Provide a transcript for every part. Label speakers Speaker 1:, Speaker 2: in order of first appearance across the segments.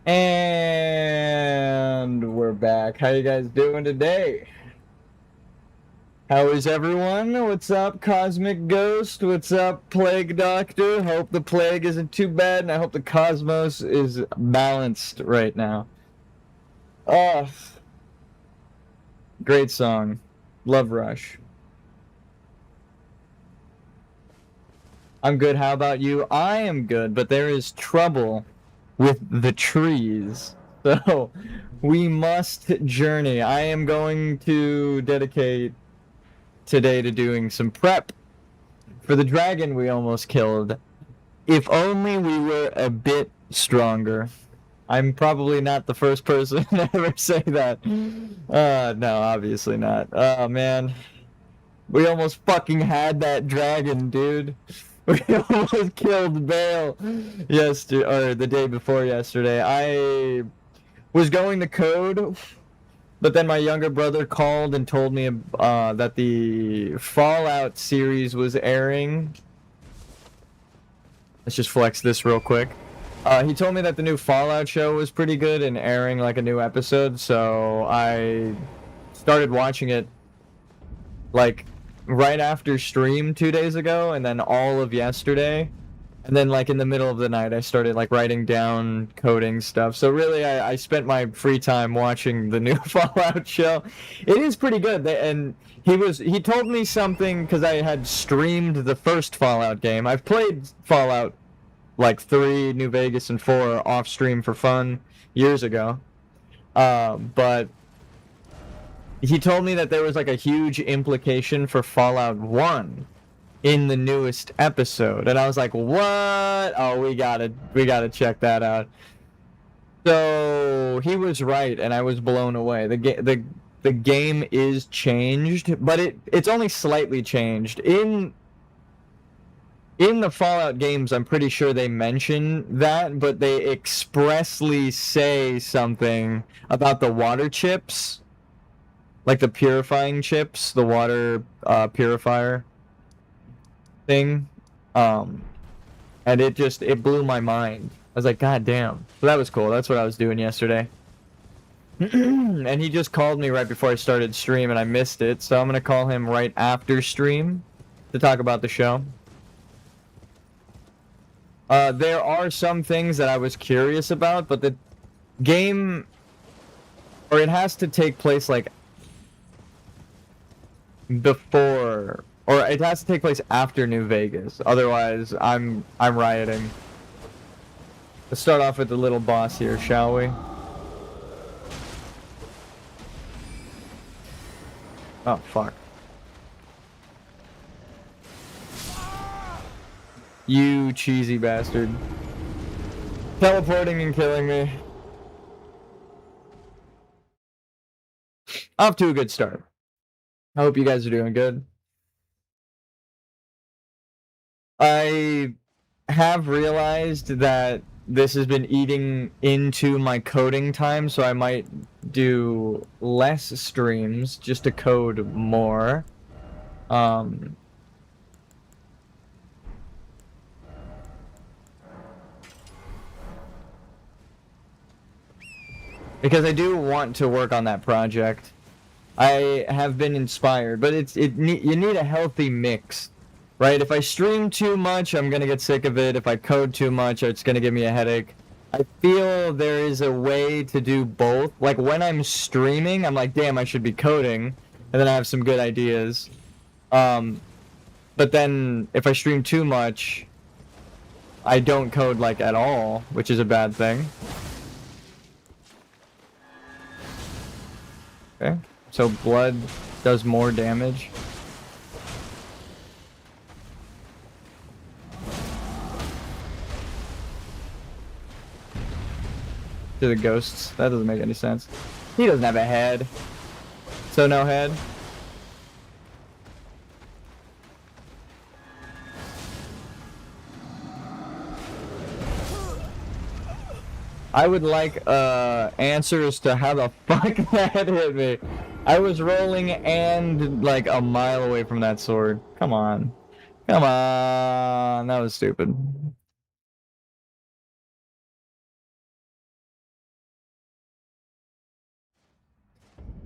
Speaker 1: And we're back. How you guys doing today? How is everyone? What's up, Cosmic Ghost? What's up, Plague Doctor? Hope the plague isn't too bad, and I hope the cosmos is balanced right now. Oh, great song. Love Rush. I'm good. How about you? I am good, but there is trouble with the trees. So we must journey. I am going to dedicate today to doing some prep for the dragon we almost killed. If only we were a bit stronger. I'm probably not the first person to ever say that. No, obviously not. Oh, man. We almost fucking had that dragon, dude. We almost killed Bale yesterday, or the day before yesterday. I was going to code, but then my younger brother called and told me that the Fallout series was airing. Let's just flex this real quick. He told me that the new Fallout show was pretty good and airing like a new episode, so I started watching it like right after stream 2 days ago, and then all of yesterday, and then like in the middle of the night I started like writing down coding stuff. So really I spent my free time watching the new Fallout show. It is pretty good. And he told me something because I had streamed the first Fallout game. I've played Fallout like 3, New Vegas, and 4 off stream for fun years ago, but he told me that there was like a huge implication for Fallout 1 in the newest episode, and I was like, what? Oh, we gotta check that out. So he was right, and I was blown away. The game is changed, but it's only slightly changed. In the Fallout games, I'm pretty sure they mention that, but they expressly say something about the water chips, like the purifying chips, the water purifier thing, and it blew my mind. I was like, God damn. So that was cool. That's what I was doing yesterday. And he just called me right before I started stream, and I missed it, so I'm gonna call him right after stream to talk about the show. There are some things that I was curious about, but the game, or it has to take place like before, or it has to take place after New Vegas. Otherwise, I'm rioting. Let's start off with the little boss here, shall we? Oh, fuck. You cheesy bastard. Teleporting and killing me. Off to a good start. I hope you guys are doing good. I have realized that this has been eating into my coding time, so I might do less streams just to code more. Because I do want to work on that project. I have been inspired, but you need a healthy mix, right? If I stream too much, I'm gonna get sick of it. If I code too much, it's gonna give me a headache. I feel there is a way to do both. Like when I'm streaming, I'm like, damn, I should be coding, and then I have some good ideas. But then if I stream too much, I don't code like at all, which is a bad thing. Okay. So blood does more damage. To the ghosts. That doesn't make any sense. He doesn't have a head. So no head. I would like answers to how the fuck that hit me. I was rolling and like a mile away from that sword. Come on. Come on. That was stupid.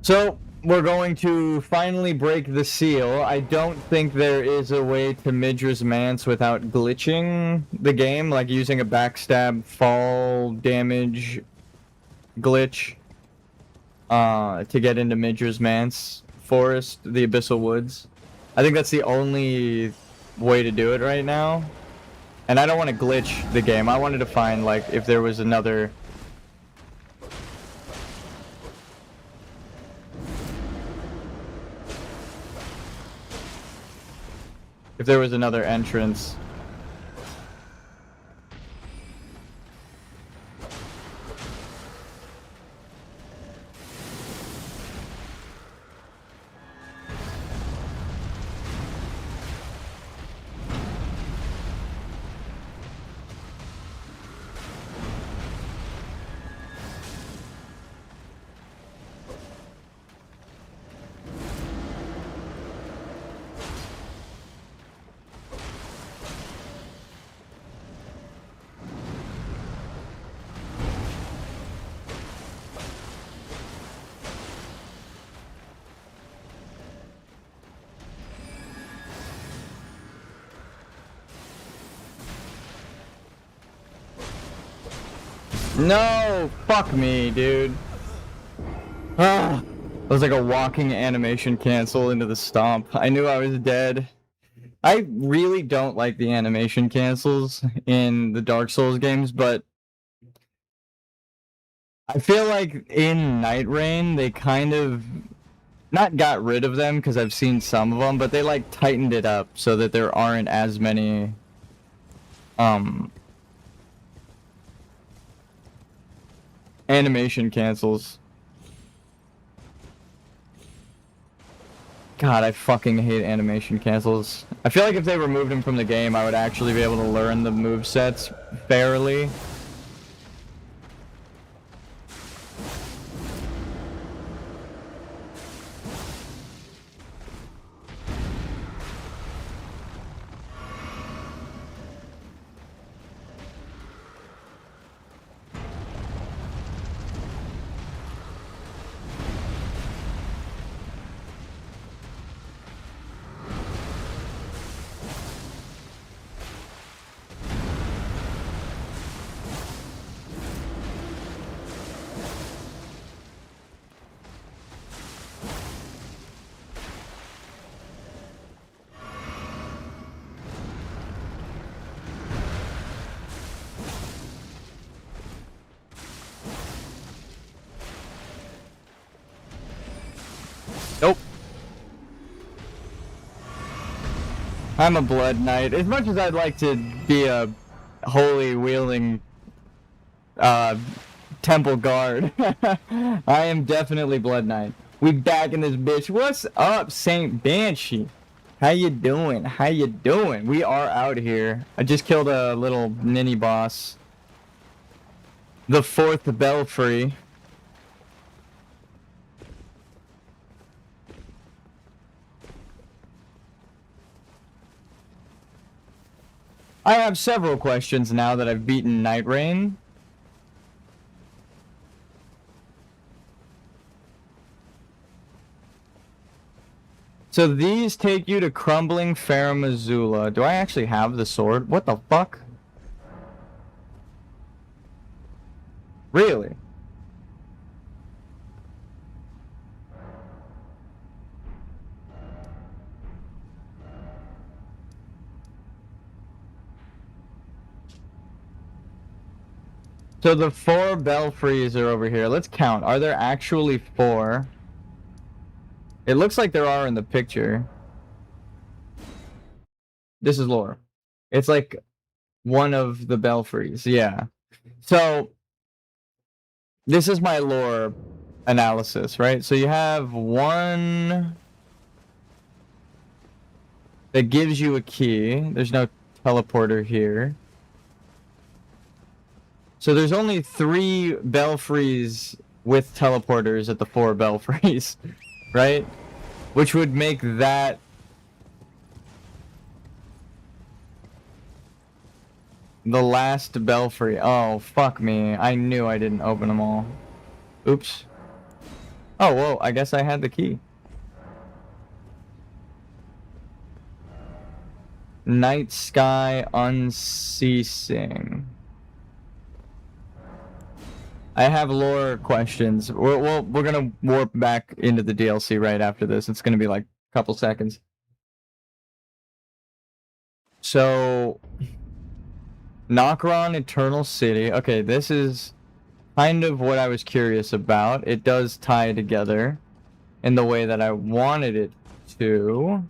Speaker 1: So, we're going to finally break the seal. I don't think there is a way to Midra's Mance without glitching the game, like using a backstab fall damage glitch to get into Midra's Mance Forest, the Abyssal Woods. I think that's the only way to do it right now. And I don't want to glitch the game. I wanted to find, like, if there was another... If there was another entrance. No! Fuck me, dude. Ah! It was like a walking animation cancel into the stomp. I knew I was dead. I really don't like the animation cancels in the Dark Souls games, but I feel like in Night Rain, they kind of not got rid of them, because I've seen some of them, but they like tightened it up so that there aren't as many animation cancels. God, I fucking hate animation cancels. I feel like if they removed them from the game, I would actually be able to learn the movesets fairly. Nope. I'm a Blood Knight. As much as I'd like to be a holy wielding temple guard, I am definitely Blood Knight. We back in this bitch. What's up, Saint Banshee? How you doing? How you doing? We are out here. I just killed a little ninny boss. The 4th Belfry. I have several questions now that I've beaten Night Rain. So these take you to Crumbling Farum Azula. Do I actually have the sword? What the fuck? Really? So the 4 belfries are over here. Let's count. Are there actually 4? It looks like there are in the picture. This is lore. It's like one of the belfries. Yeah. So this is my lore analysis, right? So you have one that gives you a key. There's no teleporter here. So there's only 3 belfries with teleporters at the 4 belfries, right? Which would make that the last belfry. Oh, fuck me. I knew I didn't open them all. Oops. Oh, well, I guess I had the key. Night sky unceasing. I have lore questions. We're gonna warp back into the DLC right after this. It's gonna be like a couple seconds. So, Nokron Eternal City. Okay, this is kind of what I was curious about. It does tie together in the way that I wanted it to.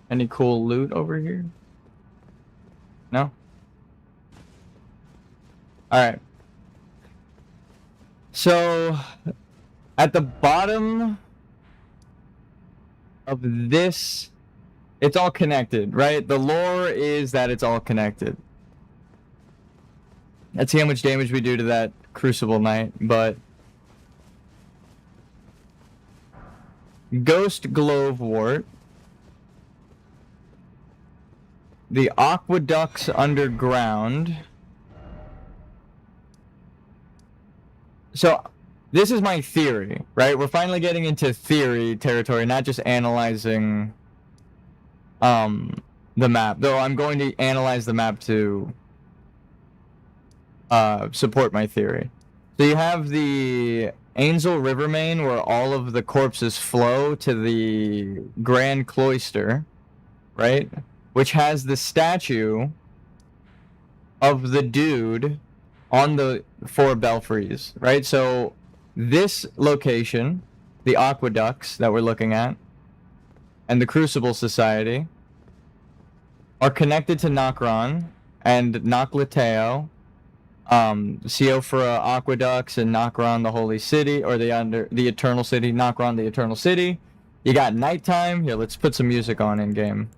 Speaker 1: Any cool loot over here? No? Alright. So, at the bottom of this, it's all connected, right? The lore is that it's all connected. Let's see how much damage we do to that Crucible Knight, but... Ghost Glovewort. The Aqueducts Underground. So, this is my theory, right? We're finally getting into theory territory, not just analyzing the map. Though I'm going to analyze the map to support my theory. So you have the Angel River main where all of the corpses flow to the Grand Cloister, right? Which has the statue of the dude on the 4 belfries, right? So this location, the aqueducts that we're looking at, and the Crucible Society are connected to Nokron and Noklateo, Seofra Aqueducts and Nokron the Holy City, or the Eternal City, Nokron the Eternal City. You got nighttime. Here, let's put some music on in game.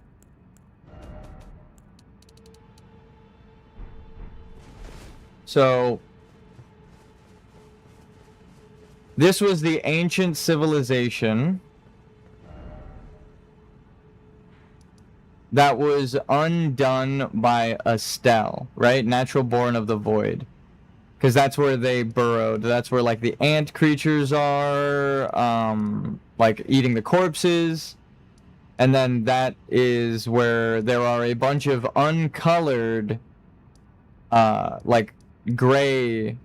Speaker 1: So, this was the ancient civilization that was undone by Estelle, right? Natural born of the void. Because that's where they burrowed. That's where, like, the ant creatures are, like, eating the corpses. And then that is where there are a bunch of uncolored, like, gray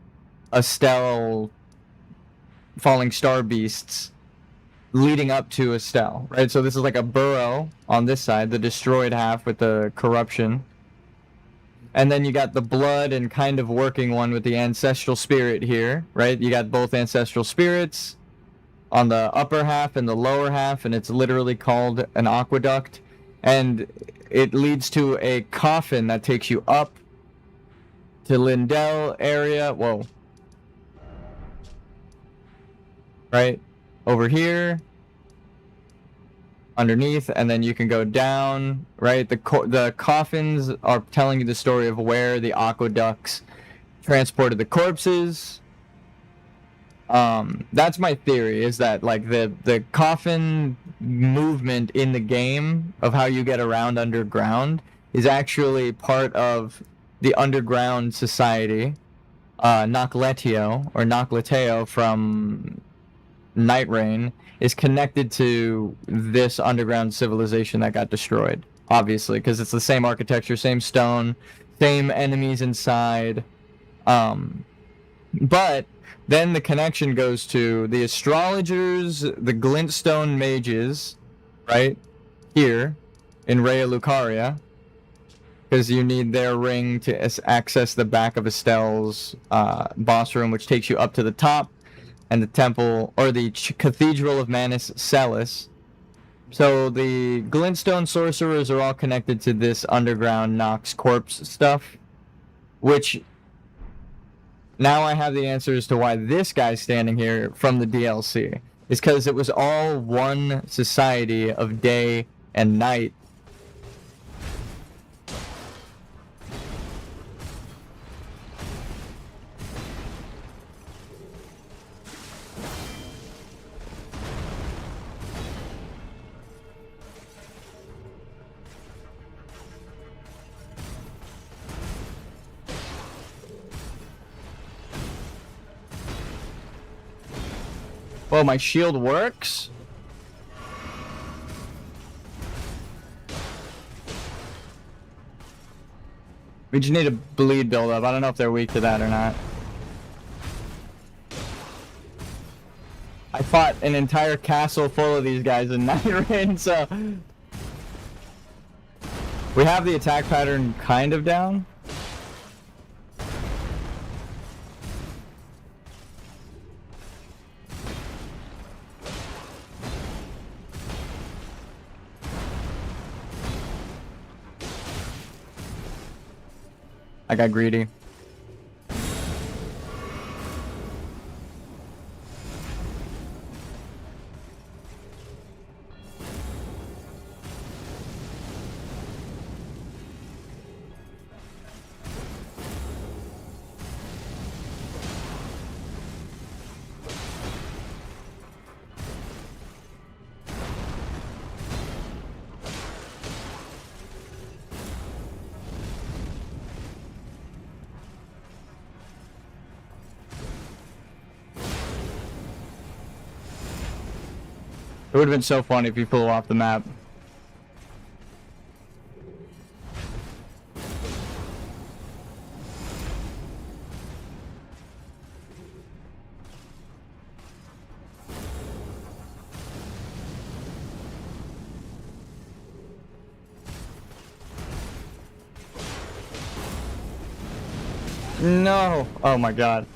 Speaker 1: Estelle falling star beasts leading up to Estelle, right? So this is like a burrow on this side, the destroyed half with the corruption. And then you got the blood and kind of working one with the ancestral spirit here, right? You got both ancestral spirits on the upper half and the lower half, and it's literally called an aqueduct. And it leads to a coffin that takes you up to Lindell area. Whoa. Right? Over here. Underneath, and then you can go down, right? The coffins are telling you the story of where the aqueducts transported the corpses. That's my theory, is that, like, the coffin movement in the game of how you get around underground is actually part of the underground society, Noklateo from Night Rain, is connected to this underground civilization that got destroyed, obviously, because it's the same architecture, same stone, same enemies inside. But then the connection goes to the astrologers, the glintstone mages, right, here in Rhea Lucaria, because you need their ring to access the back of Estelle's boss room, which takes you up to the top, and the temple, or the Cathedral of Manus Celis. So the glintstone sorcerers are all connected to this underground Nox corpse stuff, which now I have the answer as to why this guy's standing here from the DLC. is because it was all one society of day and night. Oh, my shield works? We just need a bleed buildup. I don't know if they're weak to that or not. I fought an entire castle full of these guys in night rain, so... We have the attack pattern kind of down. I got greedy. It would have been so funny if you flew off the map. No! Oh my god.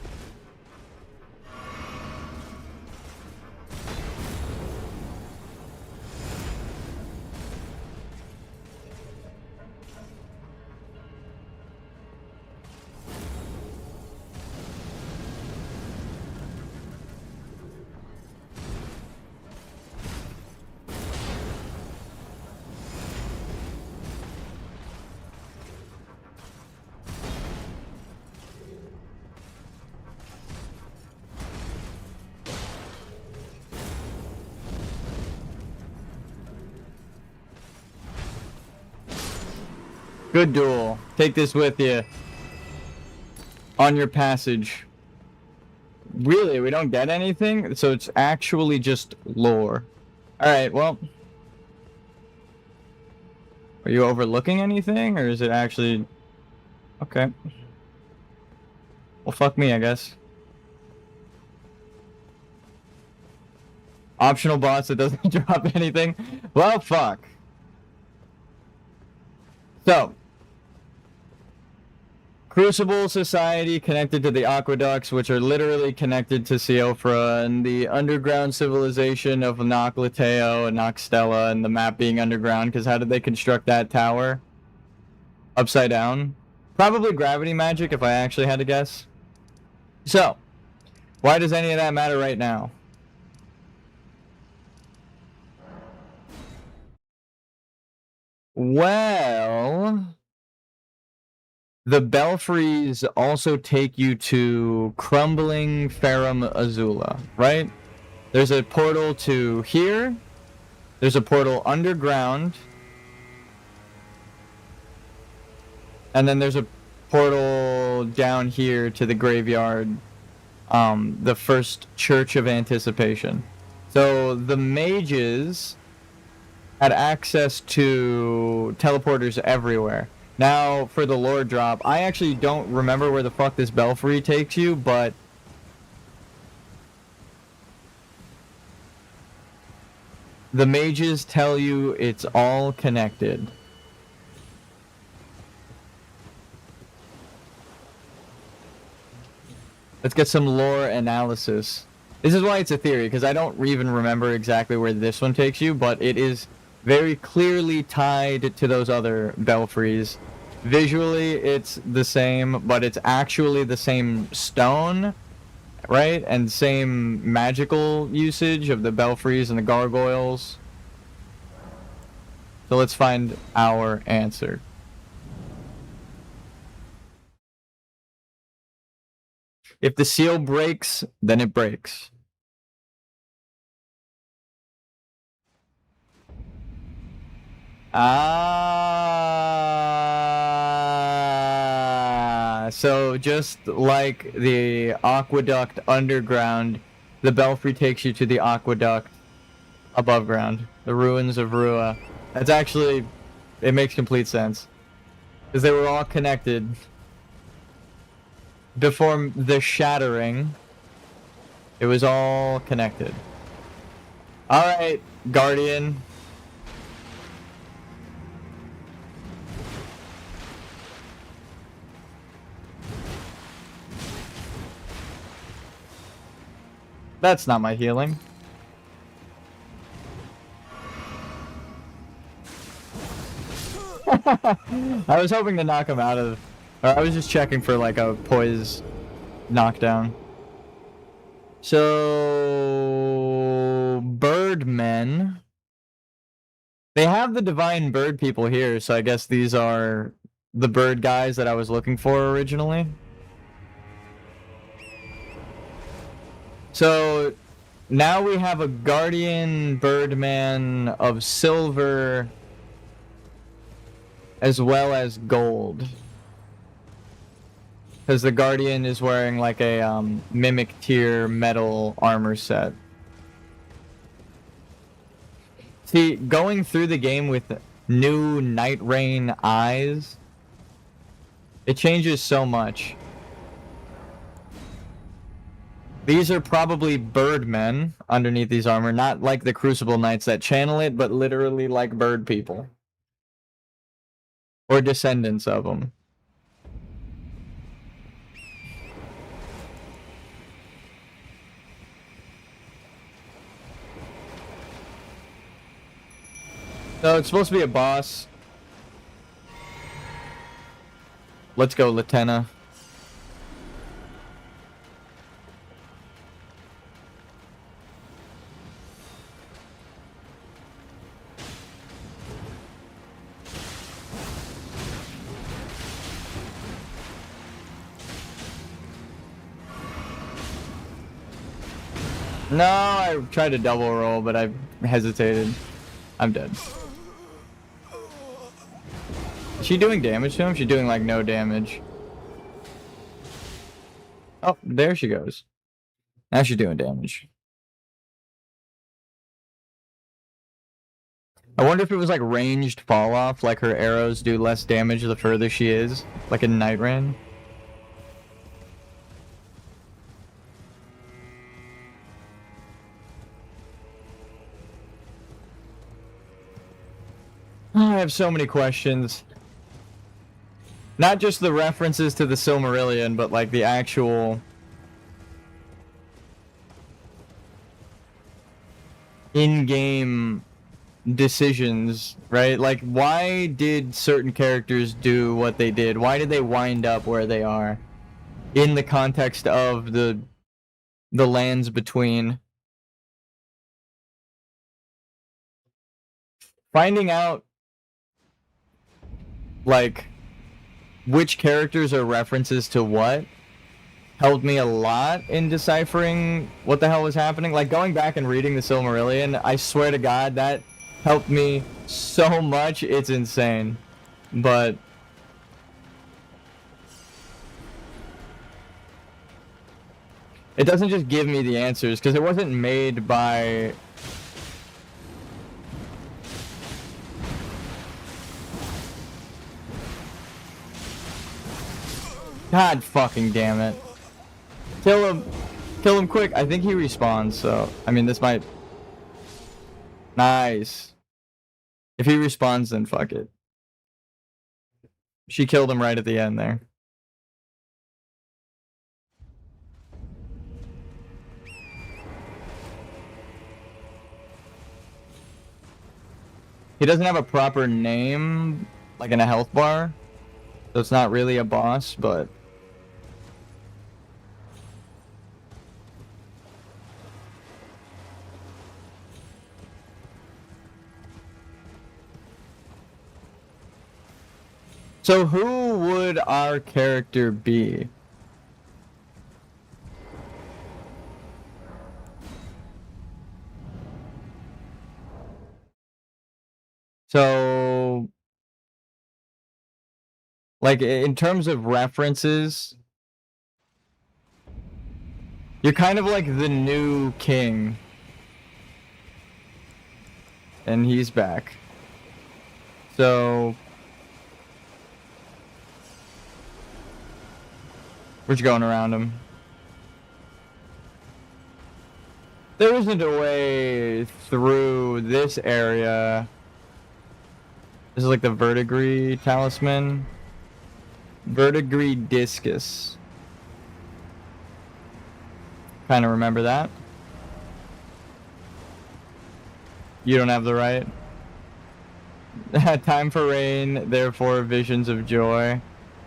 Speaker 1: Good duel. Take this with you on your passage. Really, we don't get anything? So it's actually just lore. Alright, well. Are you overlooking anything? Or is it actually... Okay. Well, fuck me, I guess. Optional boss that doesn't drop anything? Well, fuck. So. Crucible Society connected to the aqueducts, which are literally connected to Siofra, and the underground civilization of Noclateo and Noxtella, and the map being underground, because how did they construct that tower? Upside down? Probably gravity magic, if I actually had to guess. So, why does any of that matter right now? Well... The belfries also take you to Crumbling Ferrum Azula, right? There's a portal to here. There's a portal underground. And then there's a portal down here to the graveyard. The first Church of Anticipation. So the mages had access to teleporters everywhere. Now, for the lore drop, I actually don't remember where the fuck this belfry takes you, but... the mages tell you it's all connected. Let's get some lore analysis. This is why it's a theory, because I don't even remember exactly where this one takes you, but it is very clearly tied to those other belfries. Visually, it's the same, but it's actually the same stone, right? And same magical usage of the belfries and the gargoyles. So let's find our answer. If the seal breaks, then it breaks. So just like the aqueduct underground, the belfry takes you to the aqueduct above ground, the ruins of Rua. That's actually, it makes complete sense. Because they were all connected before the shattering. It was all connected. Alright, Guardian. That's not my healing. I was hoping to knock him out of... I was just checking for like a poise knockdown. So... Birdmen. They have the divine bird people here, so I guess these are the bird guys that I was looking for originally. So now we have a guardian birdman of silver as well as gold. Because the guardian is wearing like a mimic tier metal armor set. See, going through the game with new Night Rain eyes, it changes so much. These are probably birdmen underneath these armor, not like the Crucible Knights that channel it, but literally like bird people. Or descendants of them. So it's supposed to be a boss. Let's go, Latenna. No, I tried to double roll, but I hesitated. I'm dead. Is she doing damage to him? She's doing like no damage. Oh, there she goes. Now she's doing damage. I wonder if it was like ranged fall off, like her arrows do less damage the further she is, like in Night Rain. I have so many questions. Not just the references to the Silmarillion, but like the actual in-game decisions, right? Like, why did certain characters do what they did? Why did they wind up where they are? In the context of the lands between. Finding out, like, which characters are references to what helped me a lot in deciphering what the hell was happening. Like, going back and reading the Silmarillion, I swear to God, that helped me so much, it's insane. But it doesn't just give me the answers, because it wasn't made by... God fucking damn it. Kill him. Kill him quick. I think he respawns, so... I mean, this might... Nice. If he respawns, then fuck it. She killed him right at the end there. He doesn't have a proper name, like in a health bar. So it's not really a boss, but... So who would our character be? So, like, in terms of references, you're kind of like the new king. And he's back. So, we're just going around him. There isn't a way through this area. This is like the verdigris talisman. Verdigris discus. Kind of remember that. You don't have the right. Time for rain, therefore visions of joy.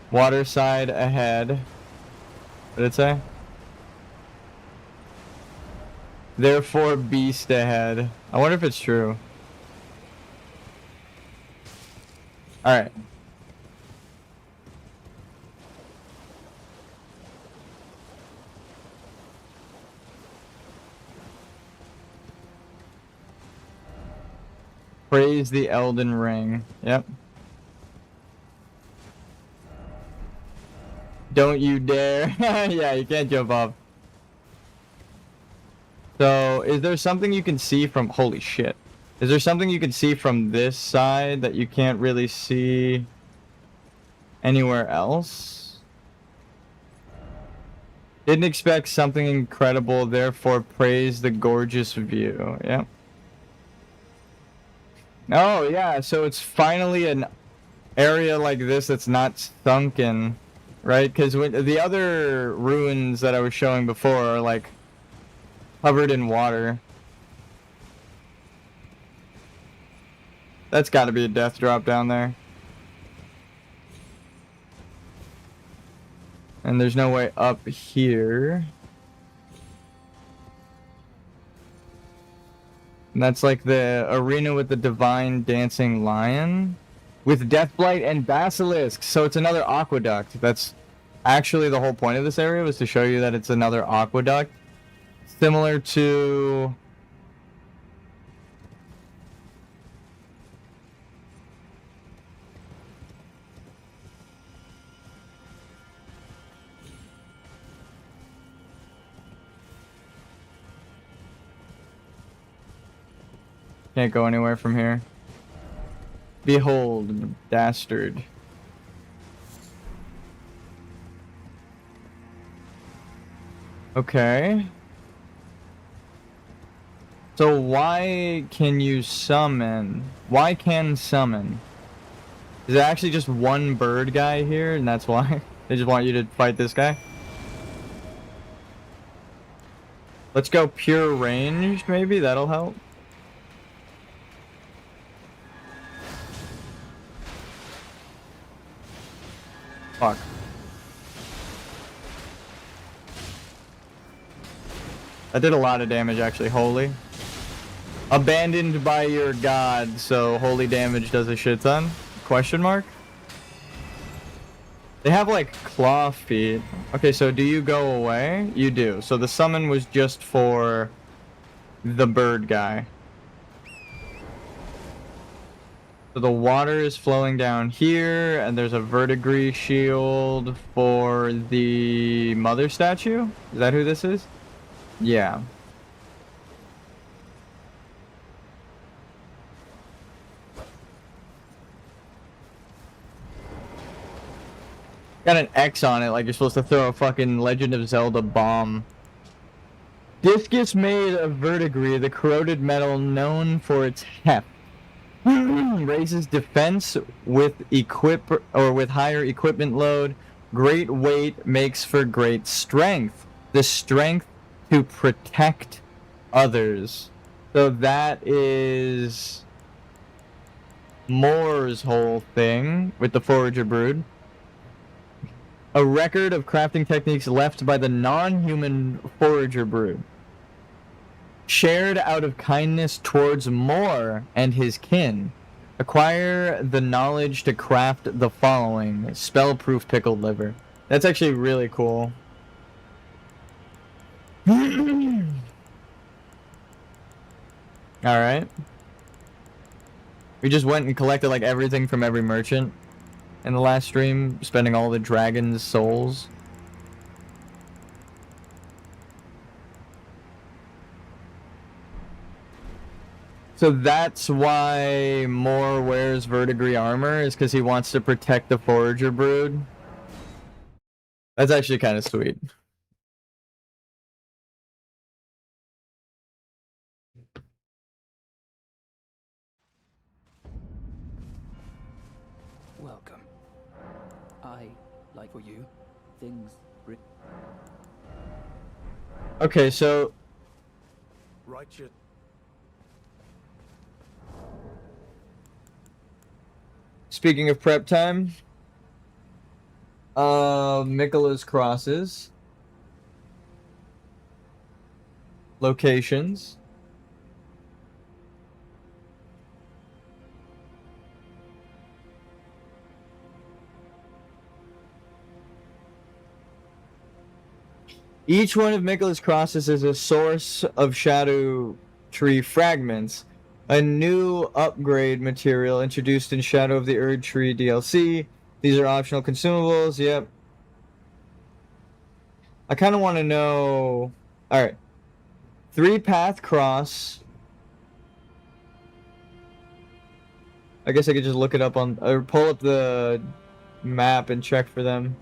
Speaker 1: Waterside ahead. What did it say? Therefore beast ahead. I wonder if it's true. Alright. Praise the Elden Ring. Yep. Don't you dare. Yeah, you can't jump off. So, is there something you can see from... Holy shit. Is there something you can see from this side that you can't really see anywhere else? Didn't expect something incredible, therefore praise the gorgeous view. Yep. Oh, yeah, so it's finally an area like this that's not sunken, right? Because the other ruins that I was showing before are, like, covered in water. That's got to be a death drop down there. And there's no way up here. And that's like the arena with the divine dancing lion with Deathblight and Basilisk. So it's another aqueduct. That's actually the whole point of this area, was to show you that it's another aqueduct. Similar to... Can't go anywhere from here. Behold, dastard. Okay. So why can you summon? Why can summon? Is there actually just one bird guy here, and that's why? They just want you to fight this guy? Let's go pure ranged, maybe? That'll help. Fuck. That did a lot of damage, actually. Holy. Abandoned by your god, so holy damage does a shit ton? Question mark? They have, like, claw feet. Okay, so do you go away? You do. So the summon was just for the bird guy. So the water is flowing down here, and there's a verdigris shield for the mother statue? Is that who this is? Yeah. Got an X on it, like you're supposed to throw a fucking Legend of Zelda bomb. Discus made of verdigris, the corroded metal known for its heft. Raises defense with with higher equipment load. Great weight makes for great strength. The strength to protect others. So that is Moore's whole thing with the Forager Brood. A record of crafting techniques left by the non-human Forager Brood. Shared out of kindness towards Moore and his kin. Acquire the knowledge to craft the following. Spell-proof pickled liver. That's actually really cool. Alright. We just went and collected like everything from every merchant in the last stream, spending all the dragon's souls. So that's why Moore wears verdigris armor, is because he wants to protect the forager brood. That's actually kind of sweet.
Speaker 2: Welcome. Like for you, things...
Speaker 1: Okay, so...
Speaker 3: Right, you...
Speaker 1: Speaking of prep time... Mikola's crosses. Locations. Each one of Mikola's crosses is a source of Shadow Tree fragments, a new upgrade material introduced in Shadow of the Erd Tree DLC. These are optional consumables, yep. I kind of want to know... Alright. 3-path cross. I guess I could just look it up on... or pull up the map and check for them.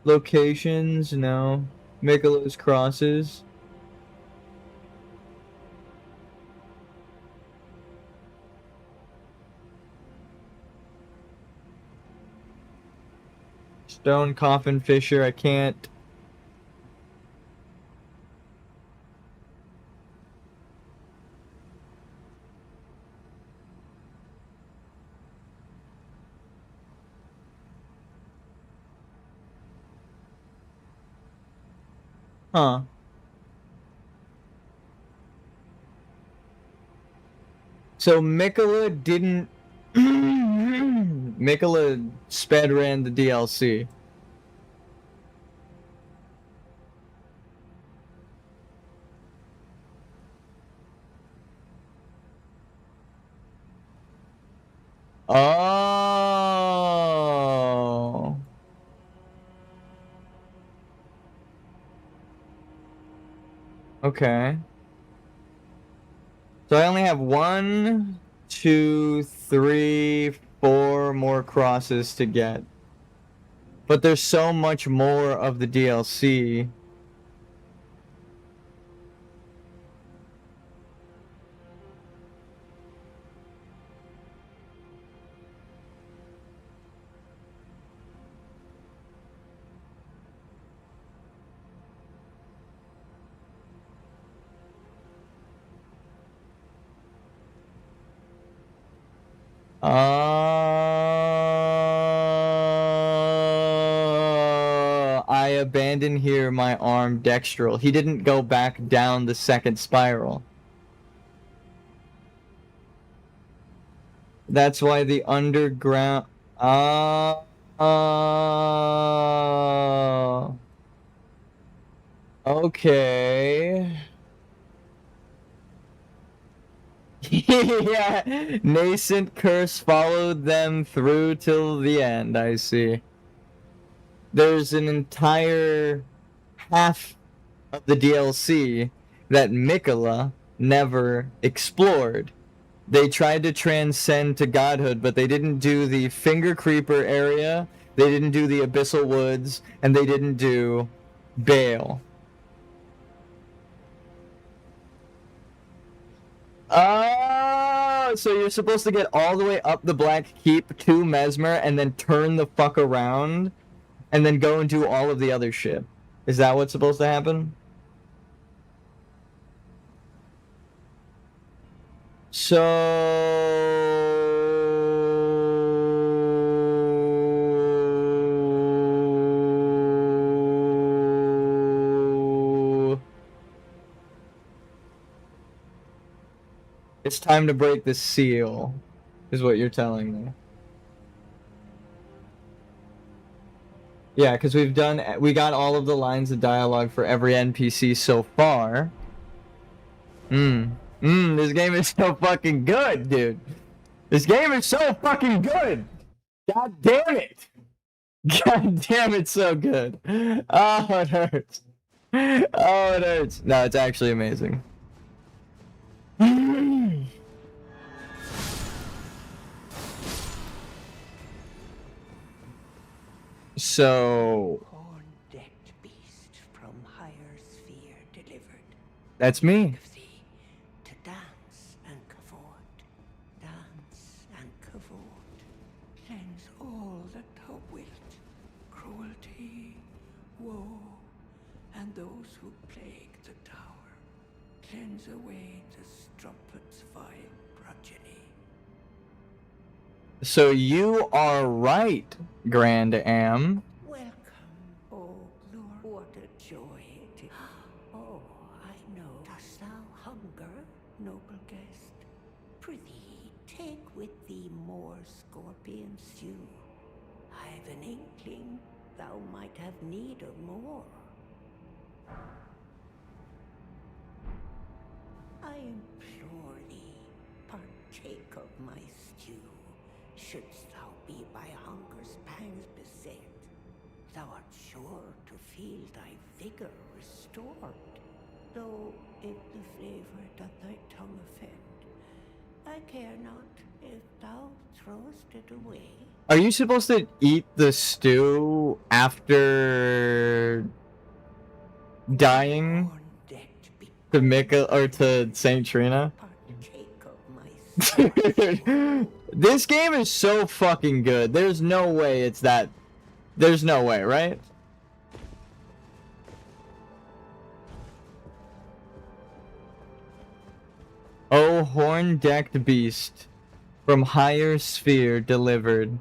Speaker 1: Locations, no. Mikola's crosses. Stone Coffin Fisher, I can't. Huh. So Mikola didn't... Mikola sped ran the DLC. Oh. Okay. So I only have 1, 2, 3, 4 more crosses to get. But there's so much more of the DLC. I abandoned here my arm dextral. He didn't go back down the second spiral. That's why the underground... Okay. Yeah, nascent curse followed them through till the end, I see. There's an entire half of the DLC that Mikola never explored. They tried to transcend to godhood, but they didn't do the Finger Creeper area, they didn't do the Abyssal Woods, and they didn't do Bale. Oh, so you're supposed to get all the way up the Black Keep to Mesmer and then turn the fuck around and then go and do all of the other shit. Is that what's supposed to happen? So... It's time to break the seal, is what you're telling me. Yeah, because we got all of the lines of dialogue for every NPC so far. This game is so fucking good, dude. This game is so fucking good. God damn it. God damn it, so good. Oh, it hurts. Oh, it hurts. No, it's actually amazing. So
Speaker 4: Horn-decked beast from higher sphere delivered.
Speaker 1: that's me.
Speaker 4: Of thee to dance and cavort, dance and cavort. Cleanse all that thou wilt, cruelty, woe, and those who plague the tower. Cleanse away the strumpet's vile progeny.
Speaker 1: So you are right, Grand Am.
Speaker 4: Welcome, oh Lord, what a joy it is. Oh, I know. Dost thou hunger, noble guest? Prithee, take with thee more scorpion stew. I've an inkling thou might have need of more. I implore thee, partake of my stew. Shouldst thou be by hunger's pangs beset, thou art sure to feel thy vigor restored. Though if the flavor doth thy tongue offend, I care not if thou throwest it away.
Speaker 1: Are you supposed to eat the stew after dying
Speaker 4: Horn-decked be-
Speaker 1: to Mika or to Saint Trina?
Speaker 4: partake of my
Speaker 1: Dude, this game is so fucking good. There's no way it's that. There's no way, right? Oh, horn-decked beast from higher sphere delivered.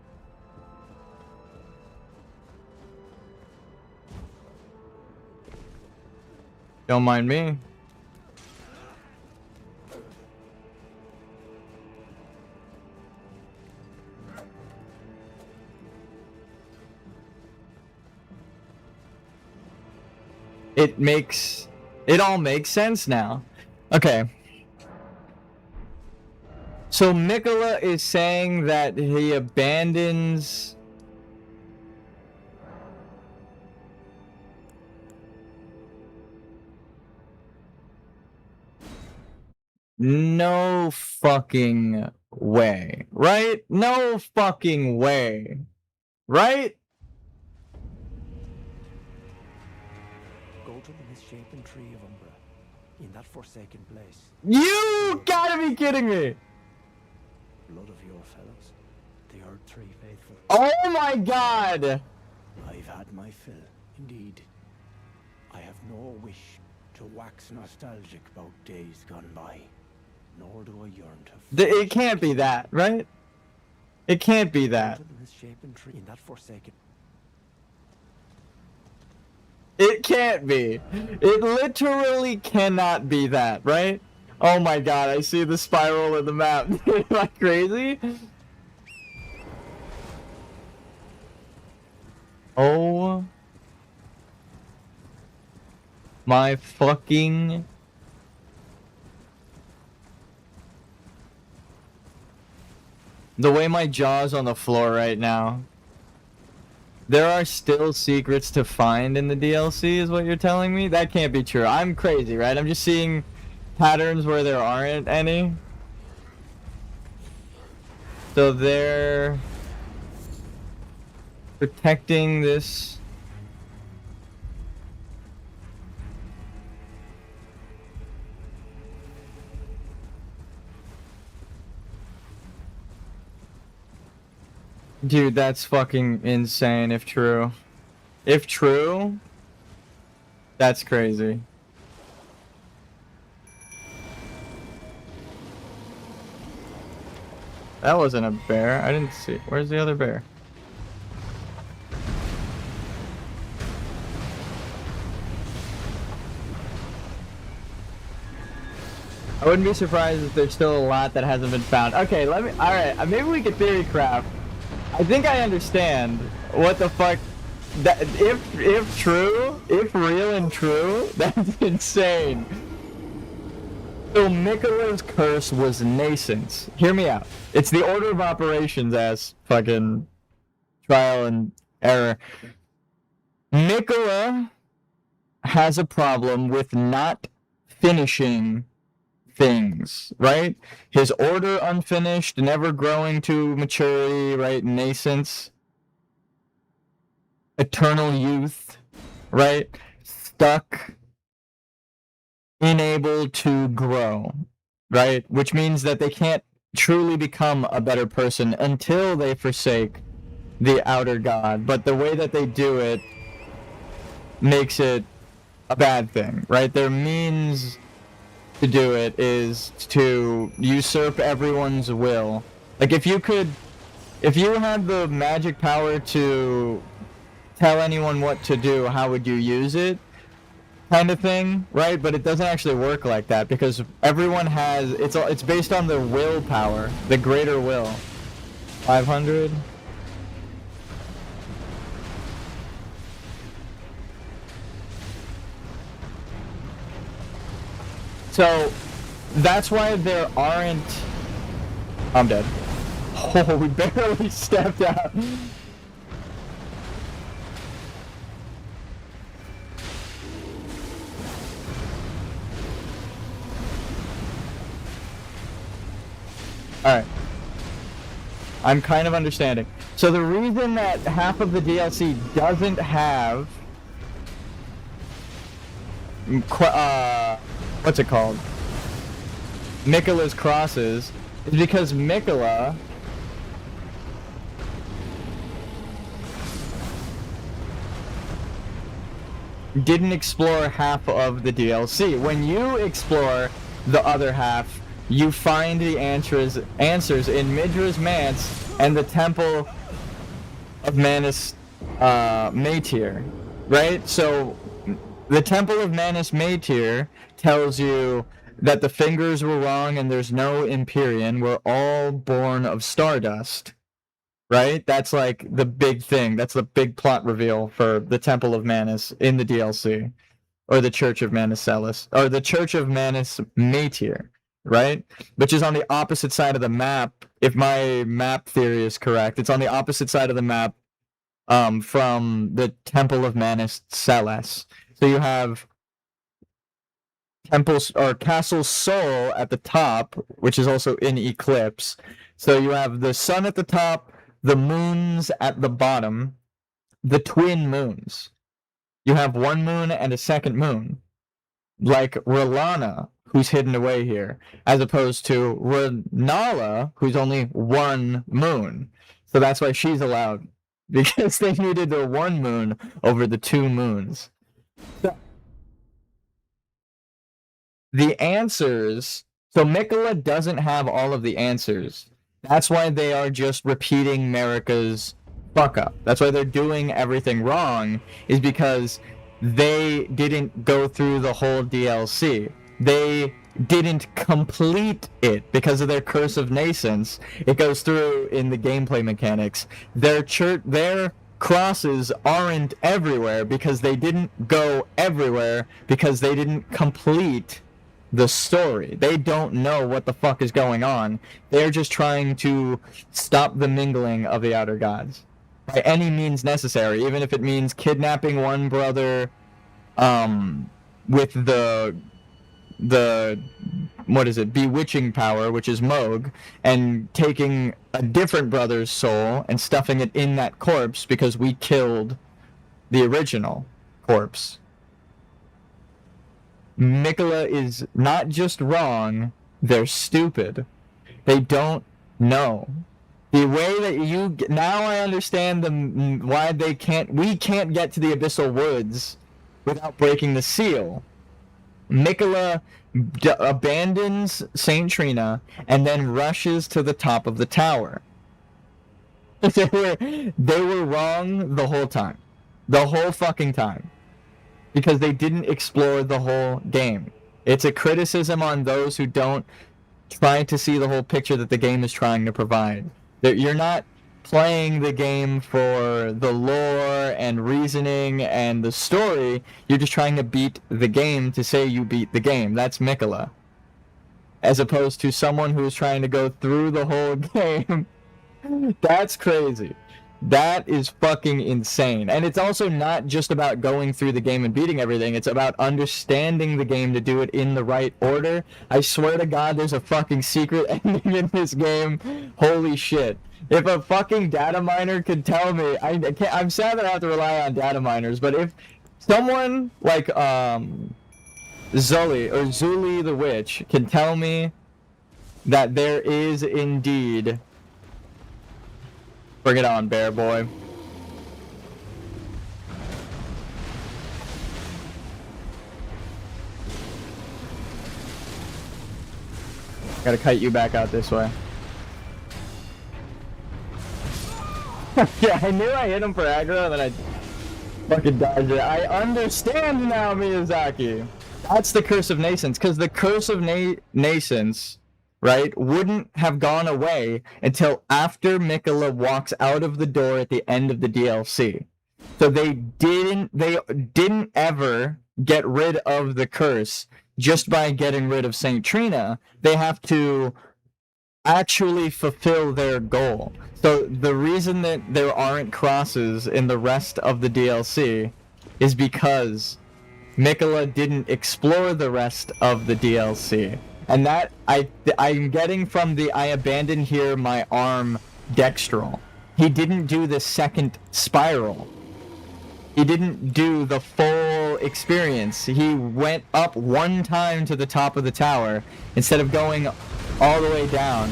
Speaker 1: Don't mind me. It all makes sense now. Okay. So Mikola is saying that he abandons no fucking way, right? No fucking way, right?
Speaker 3: Go to the misshapen tree of Umbra, in that forsaken place.
Speaker 1: You gotta be kidding me.
Speaker 3: Blood of your fellows, the Earth Tree faithful.
Speaker 1: Oh my god.
Speaker 3: I've had my fill, indeed. I have no wish to wax nostalgic about days gone by, nor do I yearn to.
Speaker 1: It can't be that, right? It can't be that.
Speaker 3: Go to the misshapen tree, in that forsaken.
Speaker 1: It can't be. It literally cannot be that, right? Oh my god, I see the spiral in the map. Am I crazy? Oh my fucking... The way my jaw's on the floor right now. There are still secrets to find in the DLC, is what you're telling me? That can't be true. I'm crazy, right? I'm just seeing patterns where there aren't any. So they're protecting this. Dude, that's fucking insane if true. If true, that's crazy. That wasn't a bear. I didn't see. Where's the other bear? I wouldn't be surprised if there's still a lot that hasn't been found. Okay, all right, maybe we could theory craft. I think I understand what the fuck, that, if true, if real and true, that's insane. So Mikola's curse was nascence. Hear me out. It's the order of operations as fucking trial and error. Mikola has a problem with not finishing things, right? His order unfinished, never growing to maturity, right? Nascence, eternal youth, right? Stuck, unable to grow, right? Which means that they can't truly become a better person until they forsake the outer god. But the way that they do it makes it a bad thing, right? Their means to do it is to usurp everyone's will. Like, if you had the magic power to tell anyone what to do, how would you use it? Kind of thing, right? But it doesn't actually work like that, because everyone has, it's based on the willpower, the greater will. 500? So, that's why there aren't... I'm dead. Oh, we barely stepped out. Alright. I'm kind of understanding. So the reason that half of the DLC doesn't have... what's it called? Mikola's crosses is because Mikola didn't explore half of the DLC. When you explore the other half, you find the answers in Midra's Manse and the Temple of Manus Matir, right? So the Temple of Manus Matir tells you that the fingers were wrong and there's no Empyrean. We're all born of stardust, right? That's like the big thing. That's the big plot reveal for the Temple of Manus in the DLC, or the Church of Manus Celis, or the Church of Manus Matir, right? Which is on the opposite side of the map. If my map theory is correct, it's on the opposite side of the map from the Temple of Manus Celis. So you have Temple or Castle Sol at the top, which is also in Eclipse. So you have the sun at the top, the moons at the bottom, the twin moons. You have one moon and a second moon, like R'Lana, who's hidden away here, as opposed to Renala, who's only one moon. So that's why she's allowed, because they needed the one moon over the two moons. So, the answers... So Mikola doesn't have all of the answers. That's why they are just repeating Marika's fuck-up. That's why they're doing everything wrong, is because they didn't go through the whole DLC. They didn't complete it because of their curse of nascence. It goes through in the gameplay mechanics. Their crosses aren't everywhere because they didn't go everywhere because they didn't complete the story. They don't know what the fuck is going on. They're just trying to stop the mingling of the outer gods by any means necessary, even if it means kidnapping one brother with the what is it, bewitching power, which is Moog, and taking a different brother's soul and stuffing it in that corpse because we killed the original corpse. Mikola is not just wrong, they're stupid. They don't know. The way that you... Now I understand why we can't get to the Abyssal Woods without breaking the seal. Mikola abandons Saint Trina and then rushes to the top of the tower. They were wrong the whole time. The whole fucking time. Because they didn't explore the whole game. It's a criticism on those who don't try to see the whole picture that the game is trying to provide. That you're not playing the game for the lore and reasoning and the story. You're just trying to beat the game to say you beat the game. That's Mikola. As opposed to someone who's trying to go through the whole game. That's crazy. That is fucking insane. And it's also not just about going through the game and beating everything. It's about understanding the game to do it in the right order. I swear to God, there's a fucking secret ending in this game. Holy shit. If a fucking data miner could tell me, I'm sad that I have to rely on data miners, but if someone like Zuli the Witch can tell me that there is indeed... Bring it on, bear boy. Gotta kite you back out this way. Yeah, I knew I hit him for aggro, and then I fucking dodged it. I understand now, Miyazaki. That's the Curse of Nascence, because the Curse of Nascence, right, wouldn't have gone away until after Mikola walks out of the door at the end of the DLC. So they didn't ever get rid of the curse just by getting rid of Saint Trina. They have to actually fulfill their goal. So the reason that there aren't crosses in the rest of the DLC is because Mikola didn't explore the rest of the DLC. And that I'm getting from the I abandoned here my arm dextral. He didn't do the second spiral. He didn't do the full experience. He went up one time to the top of the tower instead of going all the way down.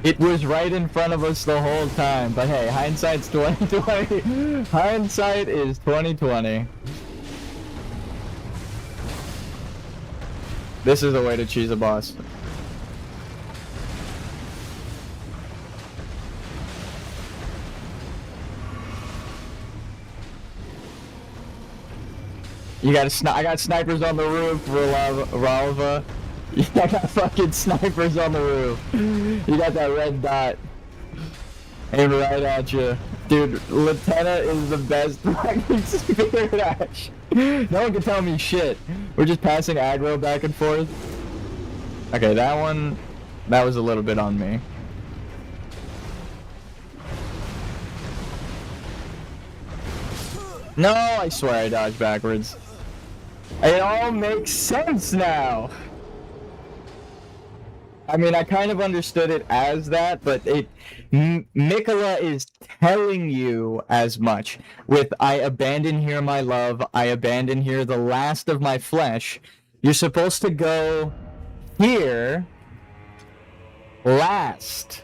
Speaker 1: It was right in front of us the whole time. But hey, hindsight's 2020. Hindsight is 2020. This is the way to cheese a boss. You got I got snipers on the roof, Ralva. I got fucking snipers on the roof. You got that red dot. Aim right at you. Dude, Lieutenant is the best fucking Spirit Ash. No one can tell me shit. We're just passing aggro back and forth. Okay, that was a little bit on me. No, I swear I dodged backwards. It all makes sense now. I mean, I kind of understood it as that, but Mikola is telling you as much. With I abandon here my love, I abandon here the last of my flesh. You're supposed to go here last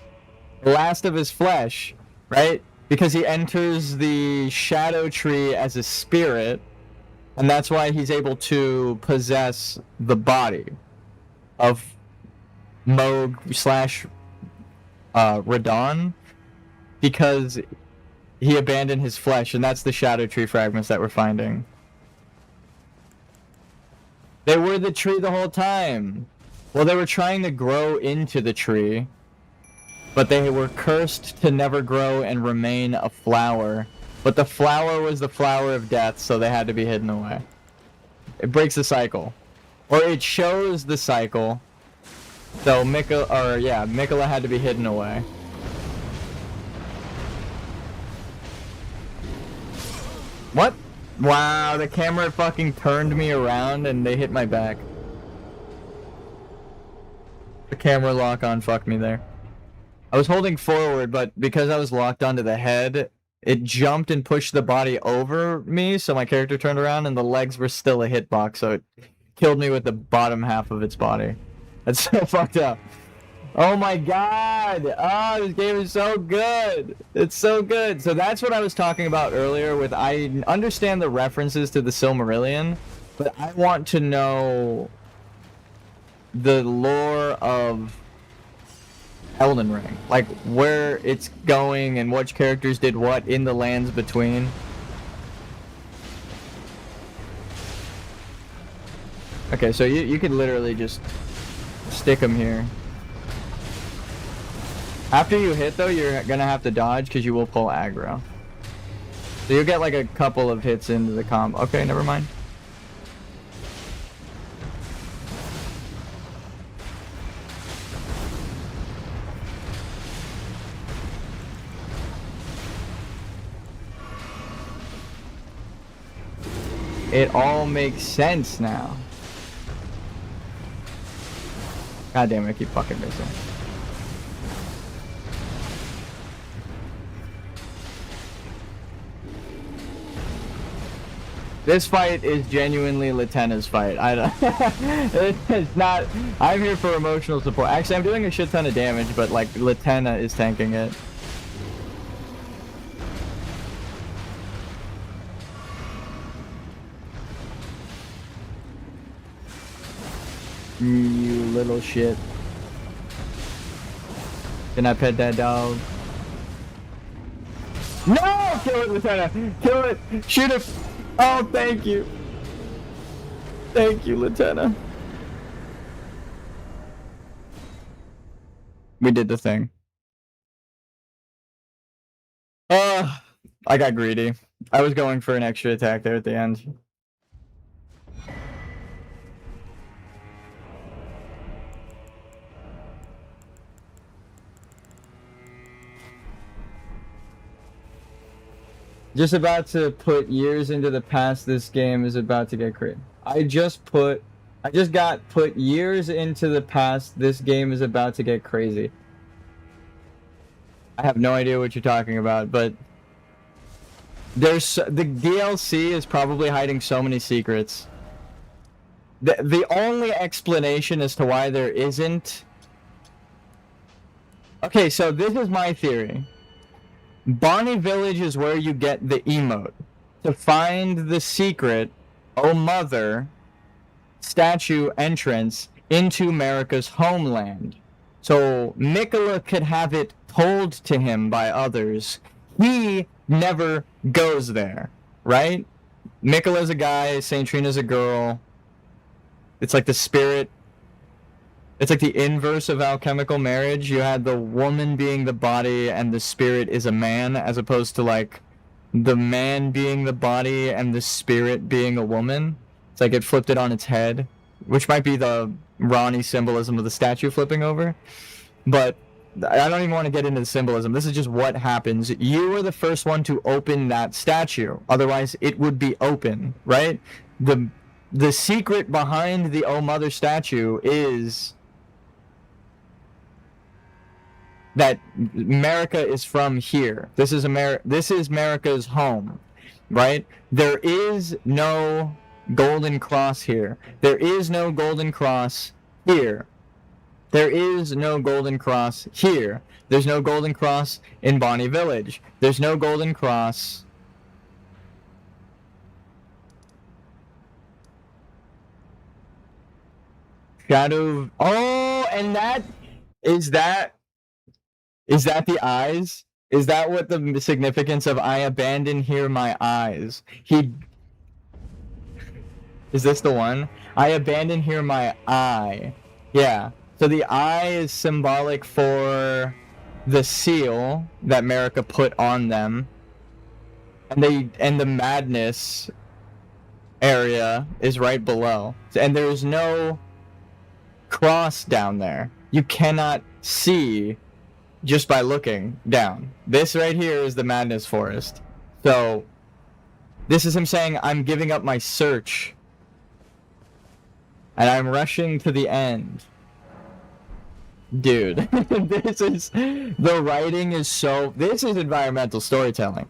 Speaker 1: of his flesh, right? Because he enters the shadow tree as a spirit, and that's why he's able to possess the body of Moog / Radon, because he abandoned his flesh, and that's the shadow tree fragments that we're finding. They were the tree the whole time. Well, they were trying to grow into the tree, but they were cursed to never grow and remain a flower. But the flower was the flower of death, so they had to be hidden away. It breaks the cycle. Or it shows the cycle. So Mikola had to be hidden away. What? Wow, the camera fucking turned me around and they hit my back. The camera lock-on fucked me there. I was holding forward, but because I was locked onto the head, it jumped and pushed the body over me, so my character turned around and the legs were still a hitbox, so it killed me with the bottom half of its body. That's so fucked up. Oh my god! Oh, this game is so good! It's so good! So that's what I was talking about earlier with, I understand the references to the Silmarillion, but I want to know the lore of Elden Ring. Like, where it's going and which characters did what in the lands between. Okay, so you could literally just stick him here. After you hit, though, you're gonna have to dodge because you will pull aggro. So you'll get like a couple of hits into the combo. Okay, never mind. It all makes sense now. God damn it, I keep fucking missing. This fight is genuinely Latenna's fight. I don't. It's not. I'm here for emotional support. Actually, I'm doing a shit ton of damage, but like Latenna is tanking it. You little shit. Can I pet that dog? No! Kill it, Latenna! Kill it! Shoot it! Oh, thank you. Thank you, Latenna. We did the thing. I got greedy. I was going for an extra attack there at the end. Just about to put years into the past. This game is about to get crazy. I just got put years into the past. This game is about to get crazy. I have no idea what you're talking about, but there's the DLC is probably hiding so many secrets. The only explanation as to why there isn't. Okay, so this is my theory. Bonnie Village is where you get the emote. To find the secret, oh mother, statue entrance into America's homeland. So Mikola could have it told to him by others. He never goes there, right? Mikola's a guy, Saint Trina's a girl. It's like the spirit. It's like the inverse of alchemical marriage. You had the woman being the body and the spirit is a man, as opposed to like the man being the body and the spirit being a woman. It's like it flipped it on its head, which might be the Ronnie symbolism of the statue flipping over. But I don't even want to get into the symbolism. This is just what happens. You were the first one to open that statue. Otherwise, it would be open, right? The secret behind the Oh Mother statue is that America is from here. This is America's home, right? There is no golden cross here. There is no golden cross here. There is no golden cross here. There's no golden cross in Bonnie Village. There's no golden cross. Shadow. Oh, and that is that the eyes? Is that what the significance of I abandon here my eyes? Is this the one? I abandon here my eye. Yeah. So the eye is symbolic for the seal that America put on them. And the madness area is right below. And there's no cross down there. You cannot see just by looking down. This right here is the Madness Forest. So, this is him saying, I'm giving up my search. And I'm rushing to the end. Dude, the writing is so, this is environmental storytelling.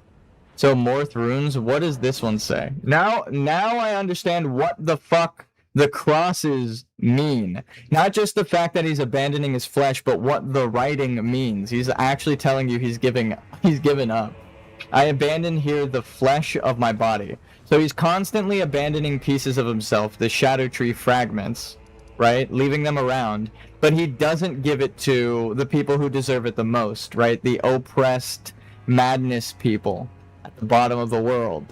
Speaker 1: So, Morth Runes, what does this one say? Now I understand what the fuck the crosses mean. Not just the fact that he's abandoning his flesh, but what the writing means. He's actually telling you he's given up. I abandon here the flesh of my body. So he's constantly abandoning pieces of himself, the Shadow Tree fragments, right? Leaving them around. But he doesn't give it to the people who deserve it the most, right? The oppressed madness people at the bottom of the world.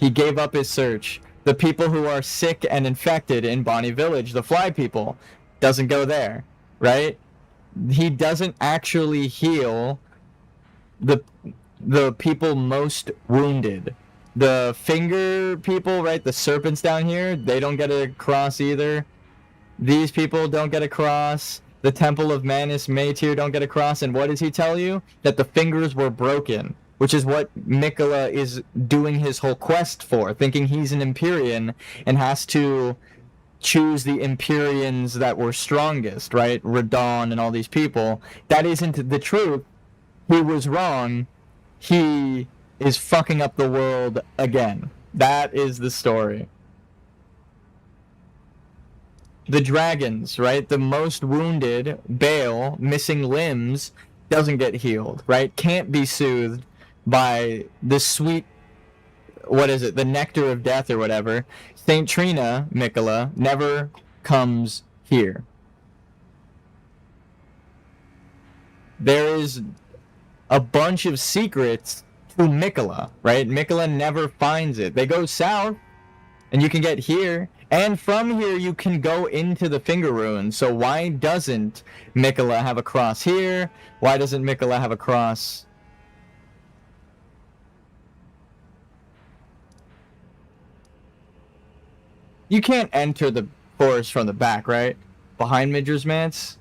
Speaker 1: He gave up his search The people who are sick and infected in Bonnie Village, the fly people, doesn't go there, right? He doesn't actually heal the people most wounded. The finger people, right? The serpents down here, they don't get a cross either. These people don't get a cross. The Temple of Manus Matir don't get a cross. And what does he tell you? That the fingers were broken, which is what Mikola is doing his whole quest for, thinking he's an Empyrean and has to choose the Empyreans that were strongest, right? Radon and all these people. That isn't the truth. He was wrong. He is fucking up the world again. That is the story. The dragons, right? The most wounded, Bale, missing limbs, doesn't get healed, right? Can't be soothed by the sweet, what is it? The nectar of death or whatever. Saint Trina, Mikola, never comes here. There is a bunch of secrets to Mikola, right? Mikola never finds it. They go south, and you can get here, and from here you can go into the Finger Ruins. So why doesn't Mikola have a cross here? Why doesn't Mikola have a cross? You can't enter the forest from the back, right? Behind Midra's Mance?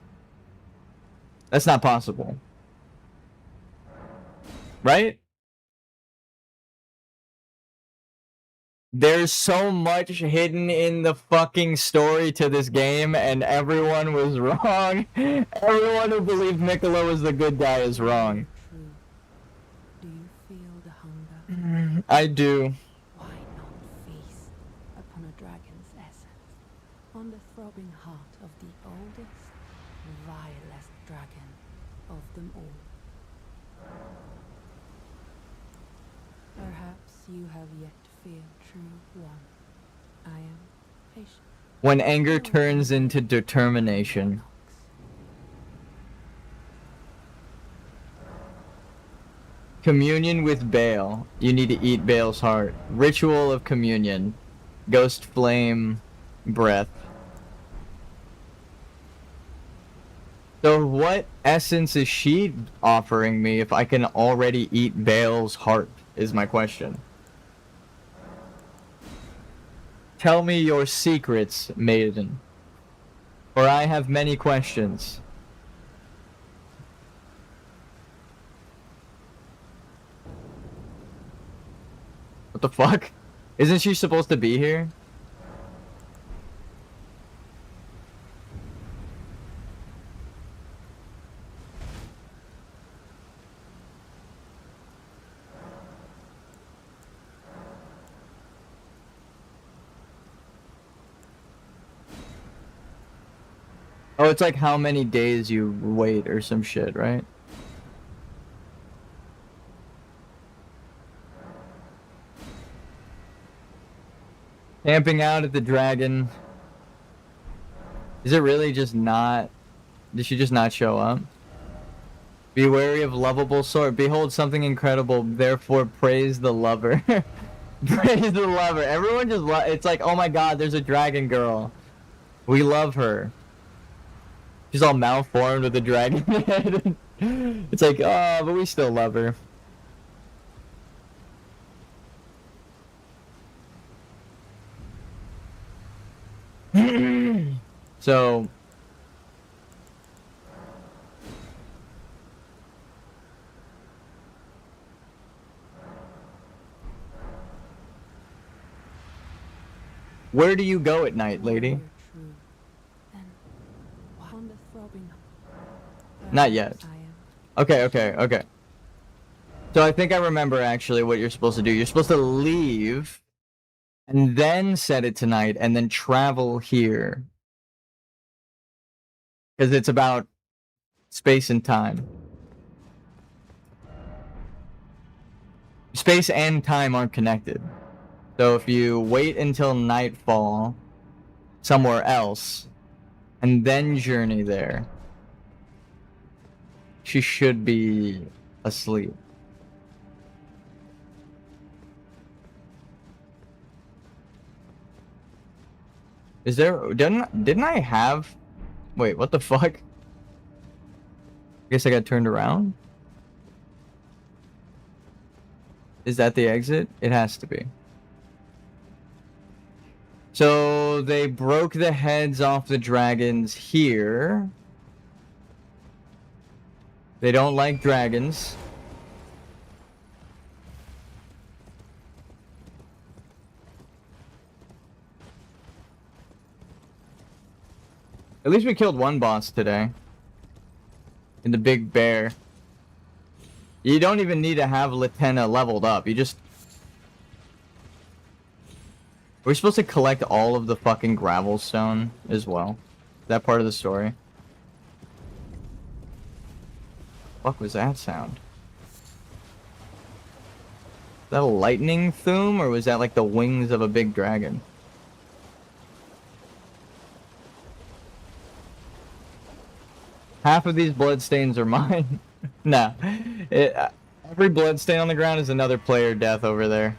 Speaker 1: That's not possible. Right? There's so much hidden in the fucking story to this game, and everyone was wrong. Everyone who believed Mikola was the good guy is wrong.
Speaker 5: True. Do you feel the hunger?
Speaker 1: I do.
Speaker 5: Why not feast upon a dragon's essence, on the throbbing heart of the oldest, vilest dragon of them all? Perhaps you have yet to feel true one. I am patient.
Speaker 1: When anger turns into determination. Communion with Bale. You need to eat Bale's heart. Ritual of communion. Ghost flame breath. So what essence is she offering me if I can already eat Bale's heart, is my question. Tell me your secrets, maiden, for I have many questions. What the fuck? Isn't she supposed to be here? Oh, it's like how many days you wait or some shit, right? Camping out at the dragon. Is it really just not... Did she just not show up? Be wary of lovable sword. Behold something incredible, therefore praise the lover. Praise the lover. Everyone just it's like, oh my god, there's a dragon girl. We love her. She's all malformed with a dragon head. It's like, oh, but we still love her. So... Where do you go at night, lady? Not yet. Okay. So I think I remember actually what you're supposed to do. You're supposed to leave and then set it tonight and then travel here. Because it's about space and time. Space and time aren't connected. So if you wait until nightfall somewhere else and then journey there, she should be asleep. Is there... Didn't I have... Wait, what the fuck? Guess I got turned around? Is that the exit? It has to be. So they broke the heads off the dragons here. They don't like dragons. At least we killed one boss today. In the big bear. You don't even need to have Latenna leveled up. You just... We're supposed to collect all of the fucking gravel stone as well. That part of the story. What was that sound? Is that a lightning thume, or was that like the wings of a big dragon? Half of these bloodstains are mine. Nah. Every bloodstain on the ground is another player death over there.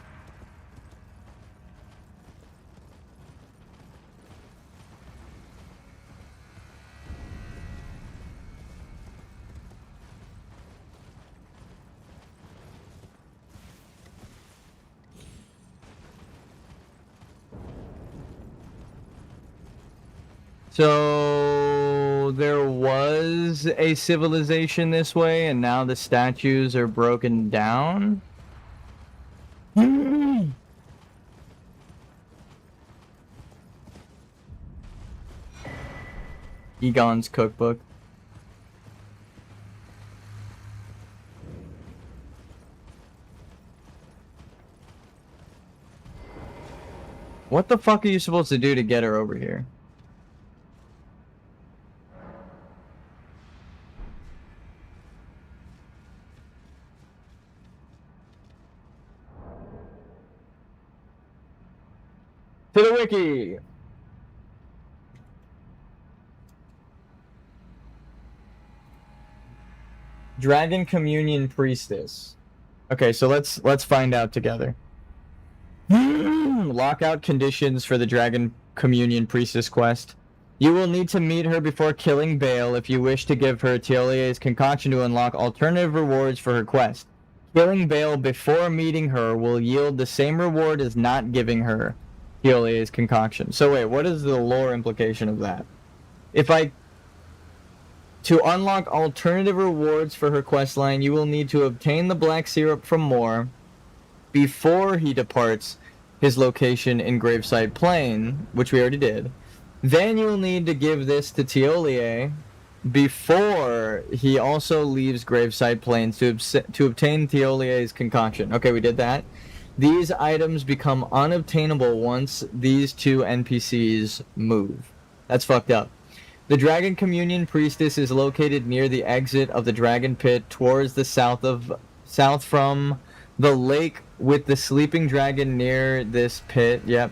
Speaker 1: So there was a civilization this way, and now the statues are broken down. Egon's cookbook. What the fuck are you supposed to do to get her over here? To the wiki! Dragon Communion Priestess. Okay, so let's find out together. Lockout conditions for the Dragon Communion Priestess quest. You will need to meet her before killing Bale if you wish to give her Tiolier's concoction to unlock alternative rewards for her quest. Killing Bale before meeting her will yield the same reward as not giving her Tiolier's concoction. So wait, what is the lore implication of that? To unlock alternative rewards for her questline, you will need to obtain the black syrup from Moore before he departs his location in Graveside Plain, which we already did. Then you will need to give this to Tiolier before he also leaves Graveside Plains to obtain Tiolier's concoction. Okay, we did that. These items become unobtainable once these two NPCs move. That's fucked up. The Dragon Communion Priestess is located near the exit of the Dragon Pit towards the south from the lake with the sleeping dragon near this pit. Yep.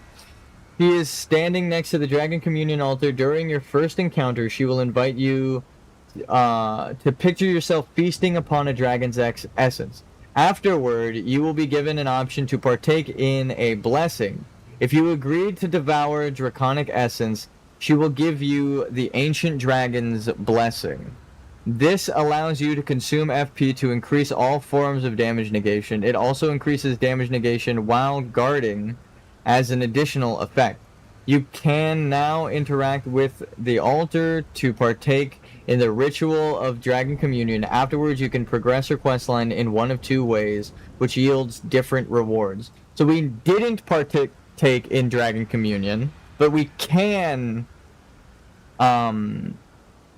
Speaker 1: He is standing next to the Dragon Communion altar. During your first encounter, she will invite you to picture yourself feasting upon a dragon's essence. Afterward, you will be given an option to partake in a blessing. If you agree to devour draconic essence, she will give you the ancient dragon's blessing. This allows you to consume FP to increase all forms of damage negation. It also increases damage negation while guarding as an additional effect. You can now interact with the altar to partake in the ritual of Dragon Communion. Afterwards, you can progress your questline in one of two ways, which yields different rewards. So we didn't partake in Dragon Communion, but we can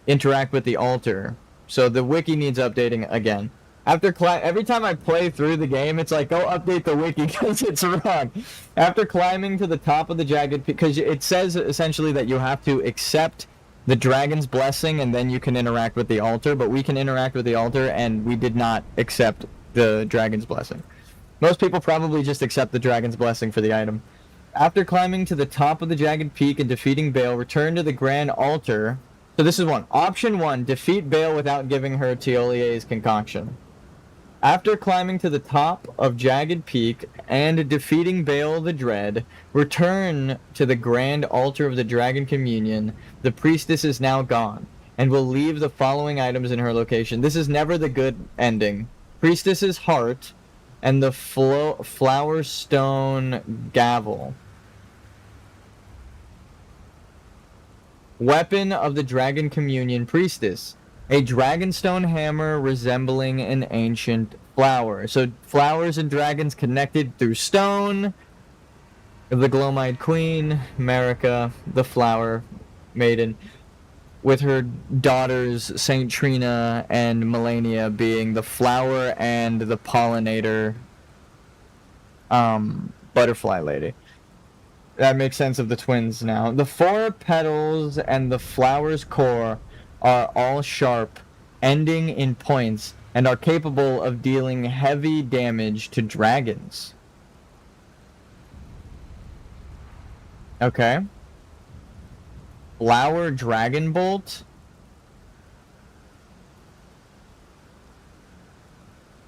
Speaker 1: interact with the altar. So the wiki needs updating again. Every time I play through the game, it's like, go update the wiki because it's wrong. After climbing to the top of the jagged, because it says essentially that you have to accept the dragon's blessing and then you can interact with the altar, but we can interact with the altar and we did not accept the dragon's blessing. Most people probably just accept the dragon's blessing for the item. After climbing to the top of the jagged peak and defeating Bale, return to the grand altar. So this is one. Option 1, defeat Bale without giving her Tiolier's concoction. After climbing to the top of Jagged Peak and defeating Baal the Dread, return to the grand altar of the Dragon Communion. The priestess is now gone, and will leave the following items in her location. This is never the good ending. Priestess's heart and the flower stone gavel. Weapon of the Dragon Communion Priestess. A dragonstone hammer resembling an ancient flower. So flowers and dragons connected through stone. The Glomite Queen, Marika, the Flower Maiden, with her daughters Saint Trina and Melania being the flower and the pollinator butterfly lady. That makes sense of the twins now. The 4 petals and the flower's core are all sharp, ending in points, and are capable of dealing heavy damage to dragons. Okay. Flower Dragon Bolt?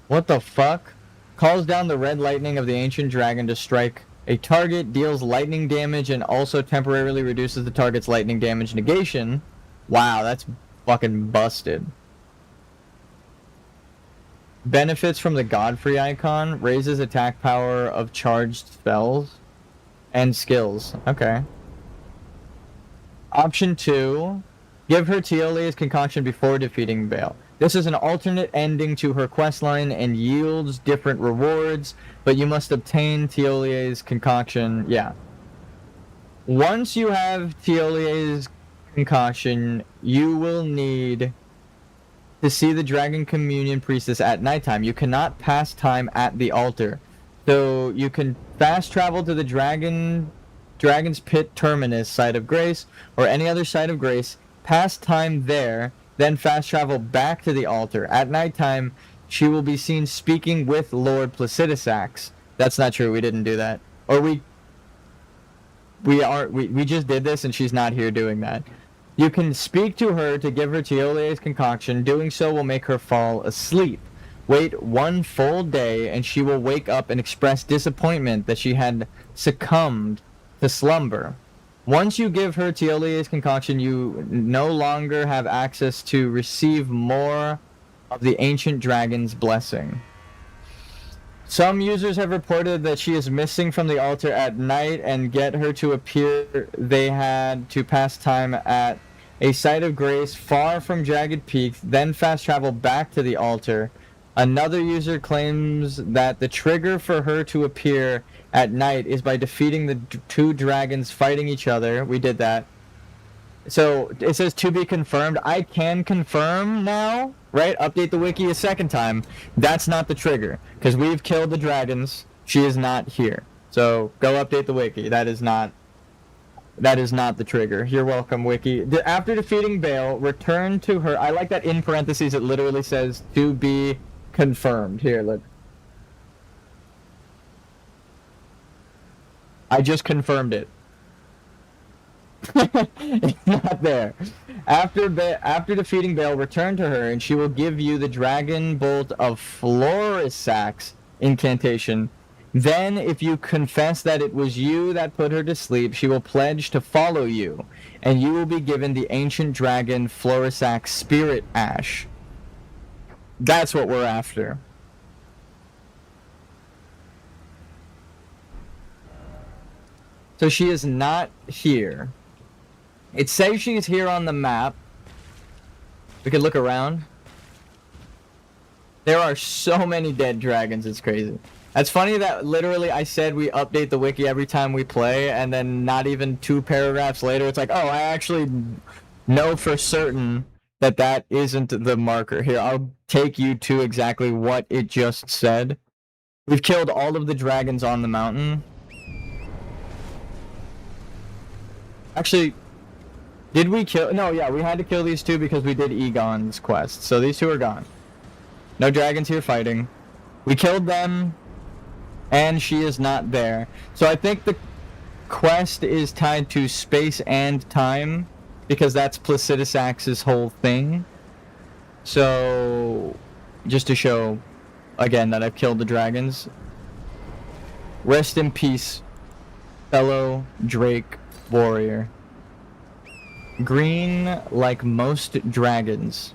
Speaker 1: What the fuck? Calls down the red lightning of the ancient dragon to strike a target, deals lightning damage, and also temporarily reduces the target's lightning damage negation. Wow, that's fucking busted. Benefits from the Godfrey icon. Raises attack power of charged spells and skills. Okay. Option 2. Give her Teolia's concoction before defeating Baal. This is an alternate ending to her questline and yields different rewards, but you must obtain Teolia's concoction. Yeah. Once you have Teolia's concoction, you will need to see the Dragon Communion Priestess at nighttime. You cannot pass time at the altar. So you can fast travel to the Dragon's Pit Terminus site of Grace, or any other site of Grace, pass time there, then fast travel back to the altar. At nighttime, she will be seen speaking with Lord Placidusax. That's not true, we didn't do that. Or we just did this and she's not here doing that. You can speak to her to give her Teolia's concoction. Doing so will make her fall asleep. Wait 1 full day and she will wake up and express disappointment that she had succumbed to slumber. Once you give her Teolia's concoction, you no longer have access to receive more of the ancient dragon's blessing. Some users have reported that she is missing from the altar at night, and get her to appear they had to pass time at a site of grace far from Jagged Peak, then fast travel back to the altar. Another user claims that the trigger for her to appear at night is by defeating the 2 dragons fighting each other. We did that. So it says to be confirmed. I can confirm now, right? Update the wiki a second time. That's not the trigger, because we've killed the dragons. She is not here. So go update the wiki. That is not the trigger. You're welcome, wiki. After defeating Baal, return to her. I like that in parentheses it literally says to be confirmed. Here, look. I just confirmed it. It's not there. After defeating Baal, return to her, and she will give you the Dragon Bolt of Florisax incantation. Then, if you confess that it was you that put her to sleep, she will pledge to follow you, and you will be given the ancient dragon Florisax Spirit Ash. That's what we're after. So she is not here. It says she's here on the map. We could look around. There are so many dead dragons, it's crazy. That's funny that literally I said we update the wiki every time we play, and then not even 2 paragraphs later it's like, oh, I actually know for certain that that isn't the marker. Here, I'll take you to exactly what it just said. We've killed all of the dragons on the mountain. Actually, did we kill... No, yeah, we had to kill these 2 because we did Egon's quest. So these 2 are gone. No dragons here fighting. We killed them, and she is not there. So I think the quest is tied to space and time, because that's Placidusax's whole thing. So, just to show again, that I've killed the dragons. Rest in peace, fellow Drake warrior. Green like most dragons.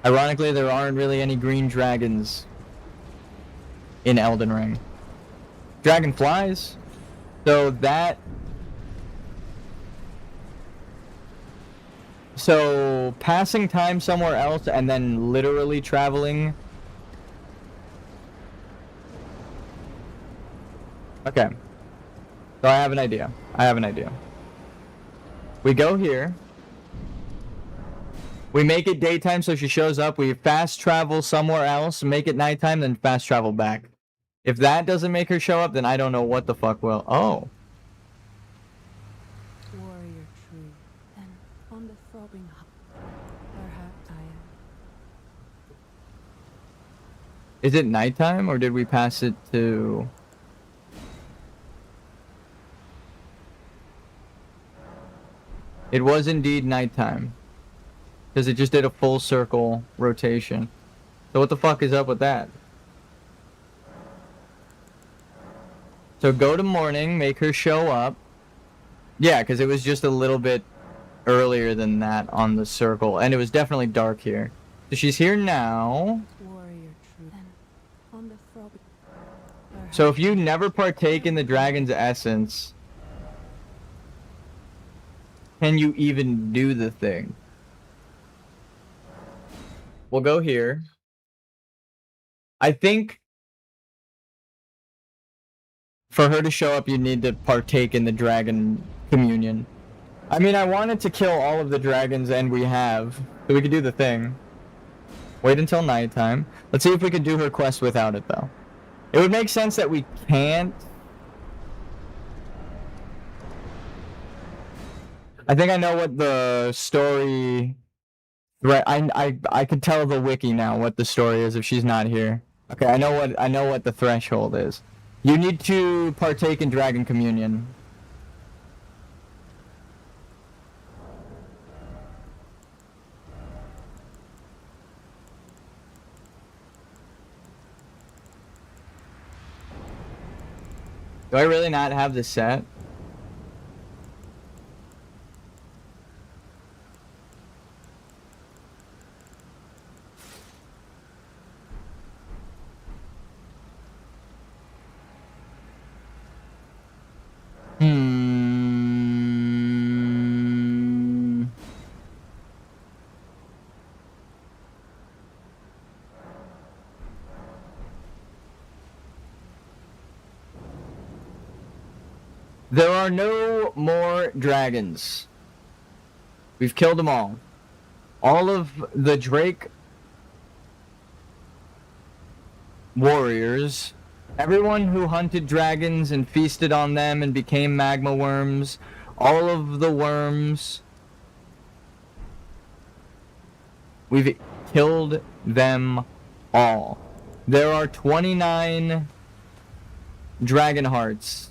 Speaker 1: Ironically, there aren't really any green dragons in Elden Ring. Dragonflies. So that... So, passing time somewhere else and then literally traveling... Okay. So I have an idea. We go here. We make it daytime so she shows up. We fast travel somewhere else, make it nighttime, then fast travel back. If that doesn't make her show up, then I don't know what the fuck will. Oh.
Speaker 5: Warrior true, then on the throbbing heart. Perhaps I am.
Speaker 1: Is it nighttime or did we pass it to... It was indeed nighttime. Because it just did a full circle rotation. So what the fuck is up with that? So go to morning, make her show up. Yeah, because it was just a little bit earlier than that on the circle. And it was definitely dark here. So she's here now.
Speaker 5: Warrior true, then on the throbbing.
Speaker 1: So if you never partake in the dragon's essence, can you even do the thing? We'll go here. I think for her to show up, you need to partake in the dragon communion. I mean, I wanted to kill all of the dragons, and we have. So we could do the thing. Wait until nighttime. Let's see if we could do her quest without it, though. It would make sense that we can't. I think I know what the story... Right, I could tell the wiki now what the story is if she's not here. Okay, I know what the threshold is. You need to partake in Dragon Communion. Do I really not have this set? There are no more dragons. We've killed them all. All of the Drake warriors, everyone who hunted dragons and feasted on them and became magma worms, all of the worms, we've killed them all. There are 29 dragon hearts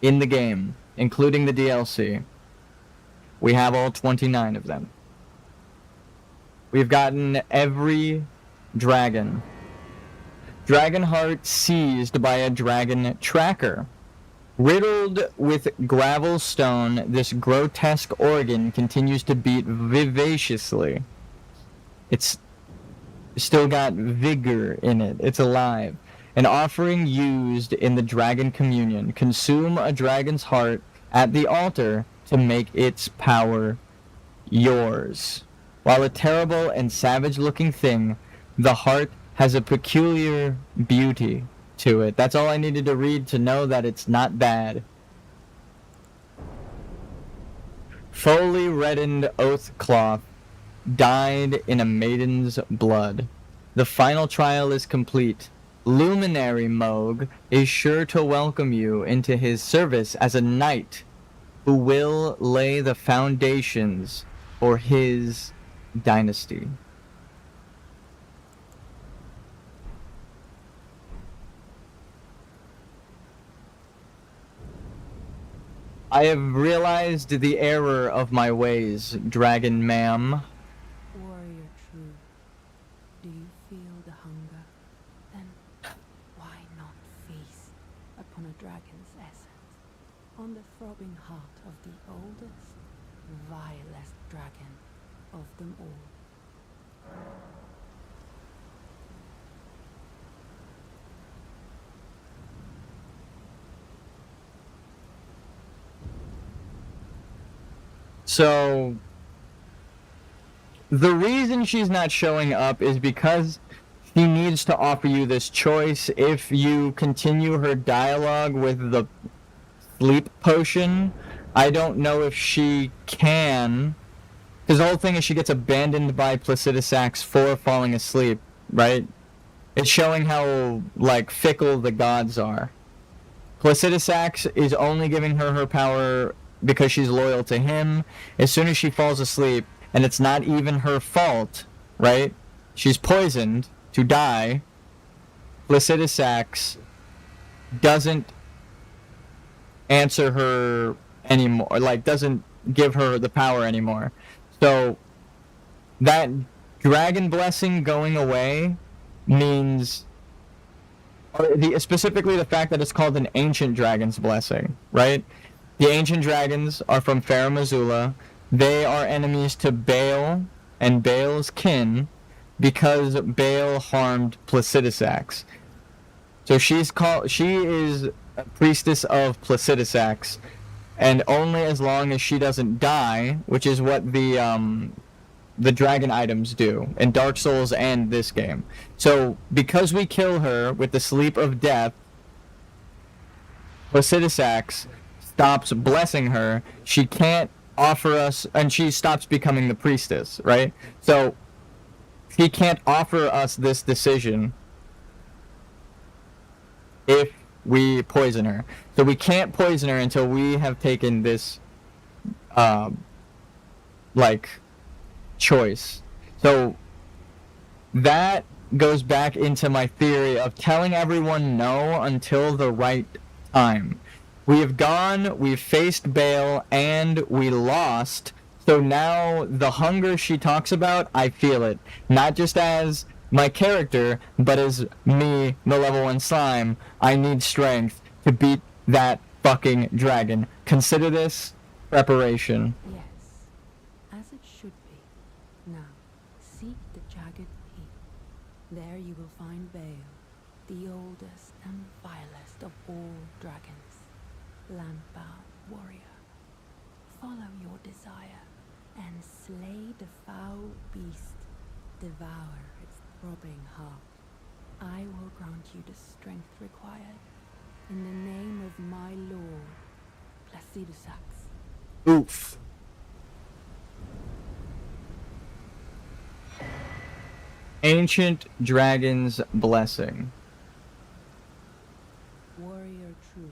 Speaker 1: in the game, including the DLC. We have all 29 of them. We've gotten every dragon. Dragon heart seized by a dragon tracker. Riddled with gravel stone, this grotesque organ continues to beat vivaciously. It's still got vigor in it. It's alive. An offering used in the dragon communion. Consume a dragon's heart at the altar to make its power yours. While a terrible and savage-looking thing, the heart has a peculiar beauty to it. That's all I needed to read to know that it's not bad. Fully reddened oath cloth dyed in a maiden's blood. The final trial is complete. Luminary Moog is sure to welcome you into his service as a knight who will lay the foundations for his dynasty. I have realized the error of my ways, dragon ma'am.
Speaker 5: Warrior true, do you feel the hunger? Then why not feast upon a dragon's essence, on the throbbing heart of the oldest, vilest dragon of them all?
Speaker 1: So, the reason she's not showing up is because she needs to offer you this choice. If you continue her dialogue with the sleep potion, I don't know if she can. Because the whole thing is she gets abandoned by Placidusax for falling asleep, right? It's showing how, like, fickle the gods are. Placidusax is only giving her her power because she's loyal to him. As soon as she falls asleep, and it's not even her fault, right? She's poisoned to die. Placidusax doesn't answer her anymore, like doesn't give her the power anymore. So that dragon blessing going away means specifically the fact that it's called an ancient dragon's blessing, right? The ancient dragons are from Farum Azula. They are enemies to Baal and Baal's kin because Baal harmed Placidusax. So she is a priestess of Placidusax, and only as long as she doesn't die, which is what the dragon items do in Dark Souls and this game. So because we kill her with the sleep of death, Placidusax stops blessing her. She can't offer us, and she stops becoming the priestess, right? So she can't offer us this decision if we poison her. So we can't poison her until we have taken this like choice. So that goes back into my theory of telling everyone no until the right time. We have gone, we've faced Baal, and we lost. So now the hunger she talks about, I feel it. Not just as my character, but as me, the level 1 slime. I need strength to beat that fucking dragon. Consider this preparation.
Speaker 5: Yes, as it should be. Now, seek the jagged peak. There you will find Baal, the oldest and vilest of all dragons. Landbound warrior, follow your desire and slay the foul beast, devour its throbbing heart. I will grant you the strength required in the name of my lord, Placidusax.
Speaker 1: Oof. Ancient Dragon's Blessing.
Speaker 5: Warrior true,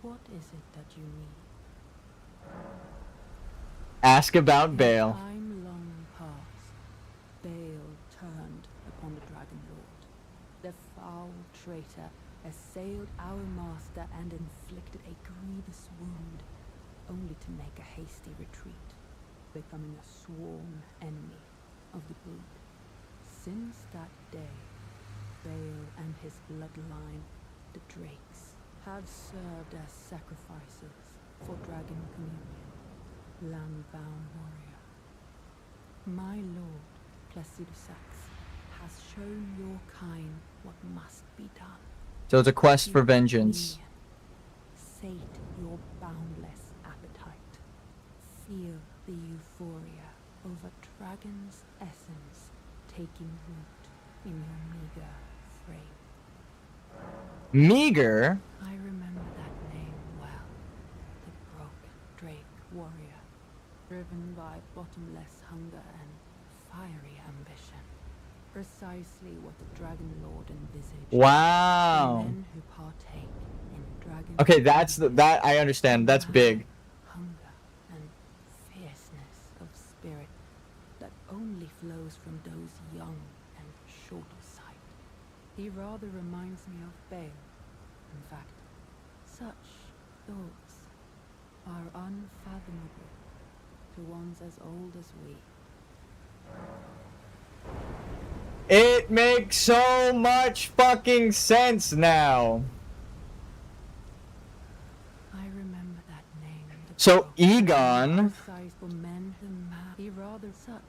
Speaker 5: what is it that you need?
Speaker 1: Ask about Baal.
Speaker 5: Time long past, Baal turned upon the Dragon Lord. The foul traitor assailed our master and inflicted a grievous wound, only to make a hasty retreat, becoming a sworn enemy of the brood. Since that day, Baal and his bloodline, the Drakes, have served as sacrifices for Dragon Communion. Landbound warrior, my lord Placidusax has shown your kind what must be done.
Speaker 1: So it's a quest for vengeance.
Speaker 5: Sate your boundless appetite. Feel the euphoria over Dragon's essence taking root in your meager frame.
Speaker 1: Meager?
Speaker 5: I remember that name well. The broken Drake warrior, driven by bottomless hunger and fiery ambition. Precisely what the Dragon Lord envisaged.
Speaker 1: Wow.
Speaker 5: Men who partake in dragon.
Speaker 1: Okay, that I understand. That's big.
Speaker 5: Hunger and fierceness of spirit that only flows from those young and short of sight. He rather reminds me of Baal. In fact, such thoughts are unfathomable to ones as old as we.
Speaker 1: It makes so much fucking sense now.
Speaker 5: I remember that name.
Speaker 1: So Egon
Speaker 5: He rather such.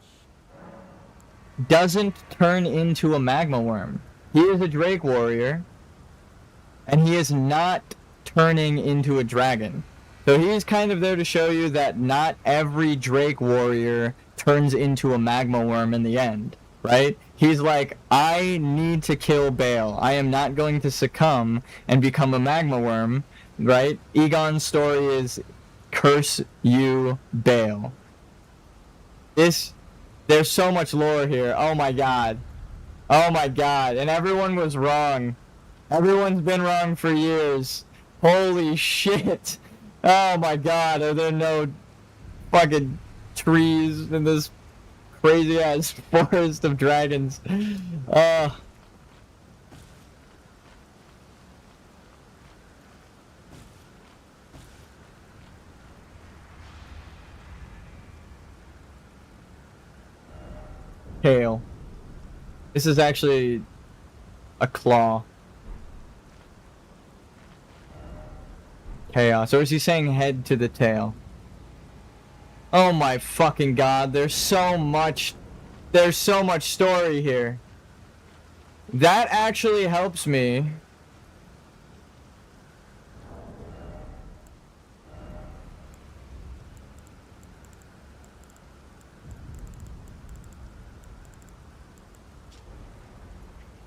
Speaker 1: doesn't turn into a magma worm. He is a Drake warrior, and he is not turning into a dragon. So he's kind of there to show you that not every Drake warrior turns into a magma worm in the end, right? He's like, I need to kill Bale. I am not going to succumb and become a magma worm, right? Egon's story is, curse you, Bale. There's so much lore here. Oh my god. Oh my god. And everyone was wrong. Everyone's been wrong for years. Holy shit. Oh my god. Are there no fucking trees in this crazy ass forest of dragons? Tail. This is actually a claw. Chaos. Or is he saying head to the tail? Oh my fucking god, there's so much story here. That actually helps me.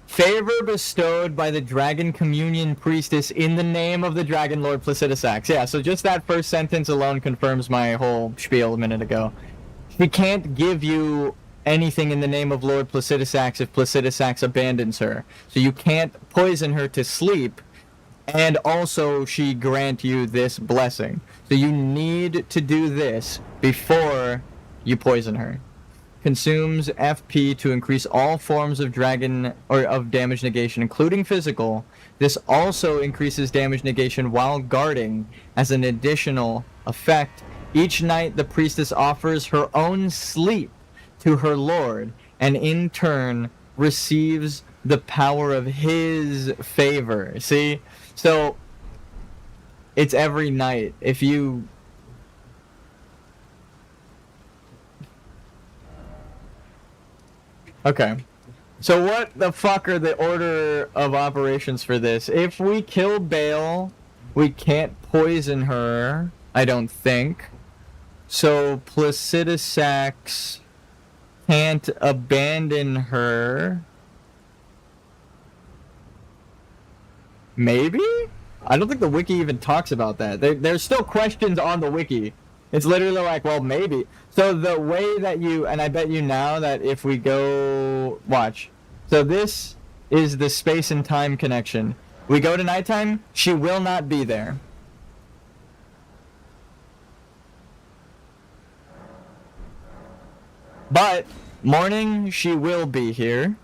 Speaker 1: Favor bestowed by the Dragon Communion Priestess in the name of the Dragon Lord Placidusax. Yeah, so just that first sentence alone confirms my whole spiel a minute ago. She can't give you anything in the name of Lord Placidusax if Placidusax abandons her. So you can't poison her to sleep, and also she grant you this blessing. So you need to do this before you poison her. Consumes FP to increase all forms of dragon or of damage negation, including physical. This also increases damage negation while guarding as an additional effect. Each night the priestess offers her own sleep to her lord, and in turn receives the power of his favor. See? So it's every night. If you Okay. So what the fuck are the order of operations for this? If we kill Bale, we can't poison her, I don't think. So Placidusax can't abandon her. Maybe? I don't think the wiki even talks about that. There's still questions on the wiki. It's literally like, well, maybe. So the way that you, and I bet you now that if we go, watch. So this is the space and time connection. We go to nighttime, she will not be there. But morning, she will be here.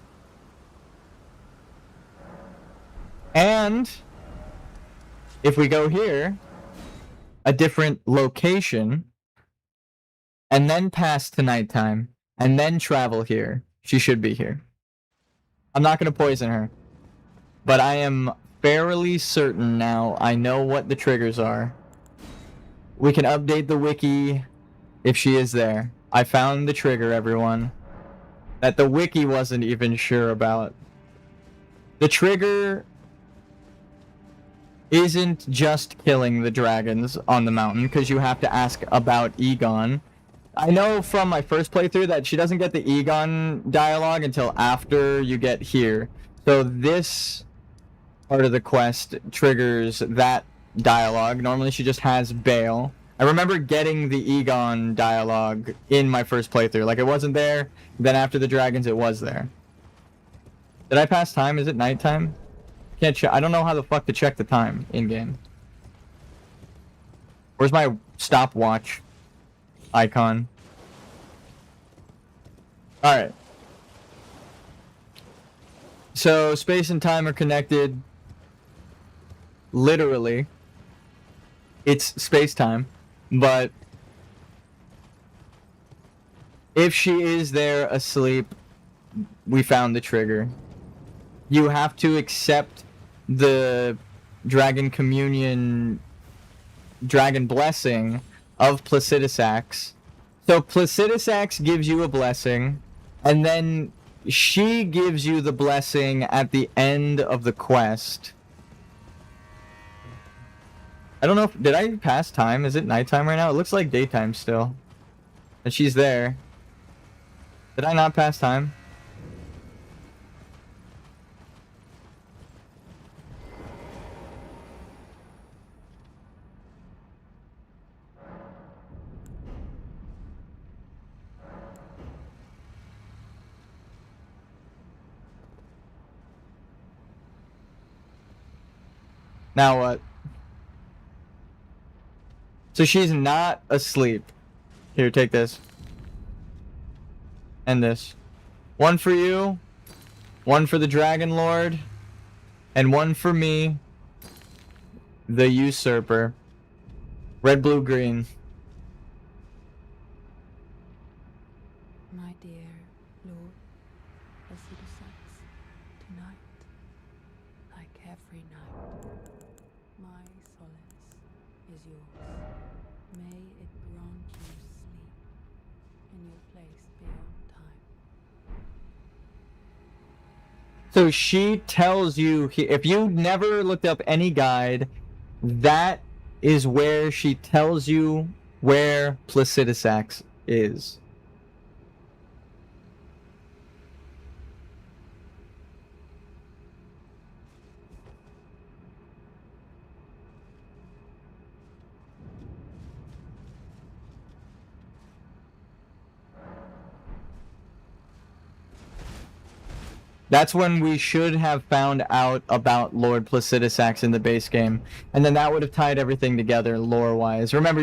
Speaker 1: And if we go here, a different location, and then pass to nighttime, and then travel here, she should be here. I'm not going to poison her, but I am fairly certain now I know what the triggers are. We can update the wiki if she is there. I found the trigger, everyone, that the wiki wasn't even sure about. The trigger isn't just killing the dragons on the mountain, because you have to ask about Egon. I know from my first playthrough that she doesn't get the Egon dialogue until after you get here. So this part of the quest triggers that dialogue. Normally she just has Bale. I remember getting the Egon dialogue in my first playthrough. Like, it wasn't there, then after the dragons it was there. Did I pass time? Is it nighttime? Can't check. I don't know how the fuck to check the time in-game. Where's my stopwatch icon? Alright. So, space and time are connected. Literally. It's space-time. But if she is there asleep, we found the trigger. You have to accept the Dragon Communion, Dragon Blessing of Placidusax. So Placidusax gives you a blessing, and then she gives you the blessing at the end of the quest. I don't know if... Did I pass time? Is it nighttime right now? It looks like daytime still. And she's there. Did I not pass time? Now what? So she's not asleep. Here, take this. And this. One for you. One for the Dragon Lord. And one for me. The Usurper. Red, blue, green.
Speaker 5: My dear Lord Placidusax, tonight, like every night, my solace is yours. May it grant you sleep in your place beyond time.
Speaker 1: So she tells you, if you never looked up any guide, that is where she tells you where Placidusax is. That's when we should have found out about Lord Placidusax in the base game, and then that would have tied everything together lore-wise. Remember,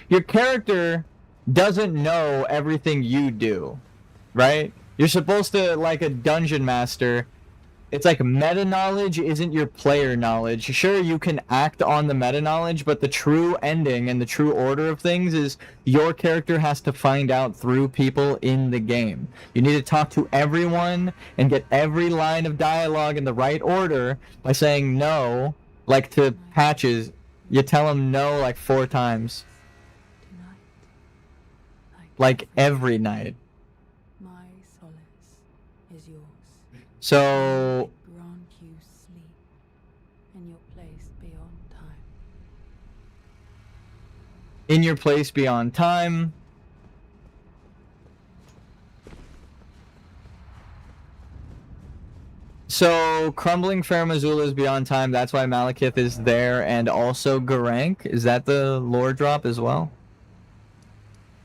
Speaker 1: your character doesn't know everything you do, right? You're supposed to, like a dungeon master, it's like meta knowledge isn't your player knowledge. Sure, you can act on the meta knowledge, but the true ending and the true order of things is your character has to find out through people in the game. You need to talk to everyone and get every line of dialogue in the right order by saying no, like to Patches. You tell him no like 4 times.
Speaker 5: Tonight,
Speaker 1: Like every night.
Speaker 5: my solace is yours.
Speaker 1: So
Speaker 5: Grant you sleep in your place beyond time.
Speaker 1: in your place beyond time. So Crumbling Fair Missoula is beyond time. That's why Malekith is there, and also Garank. Is that the lore drop as well?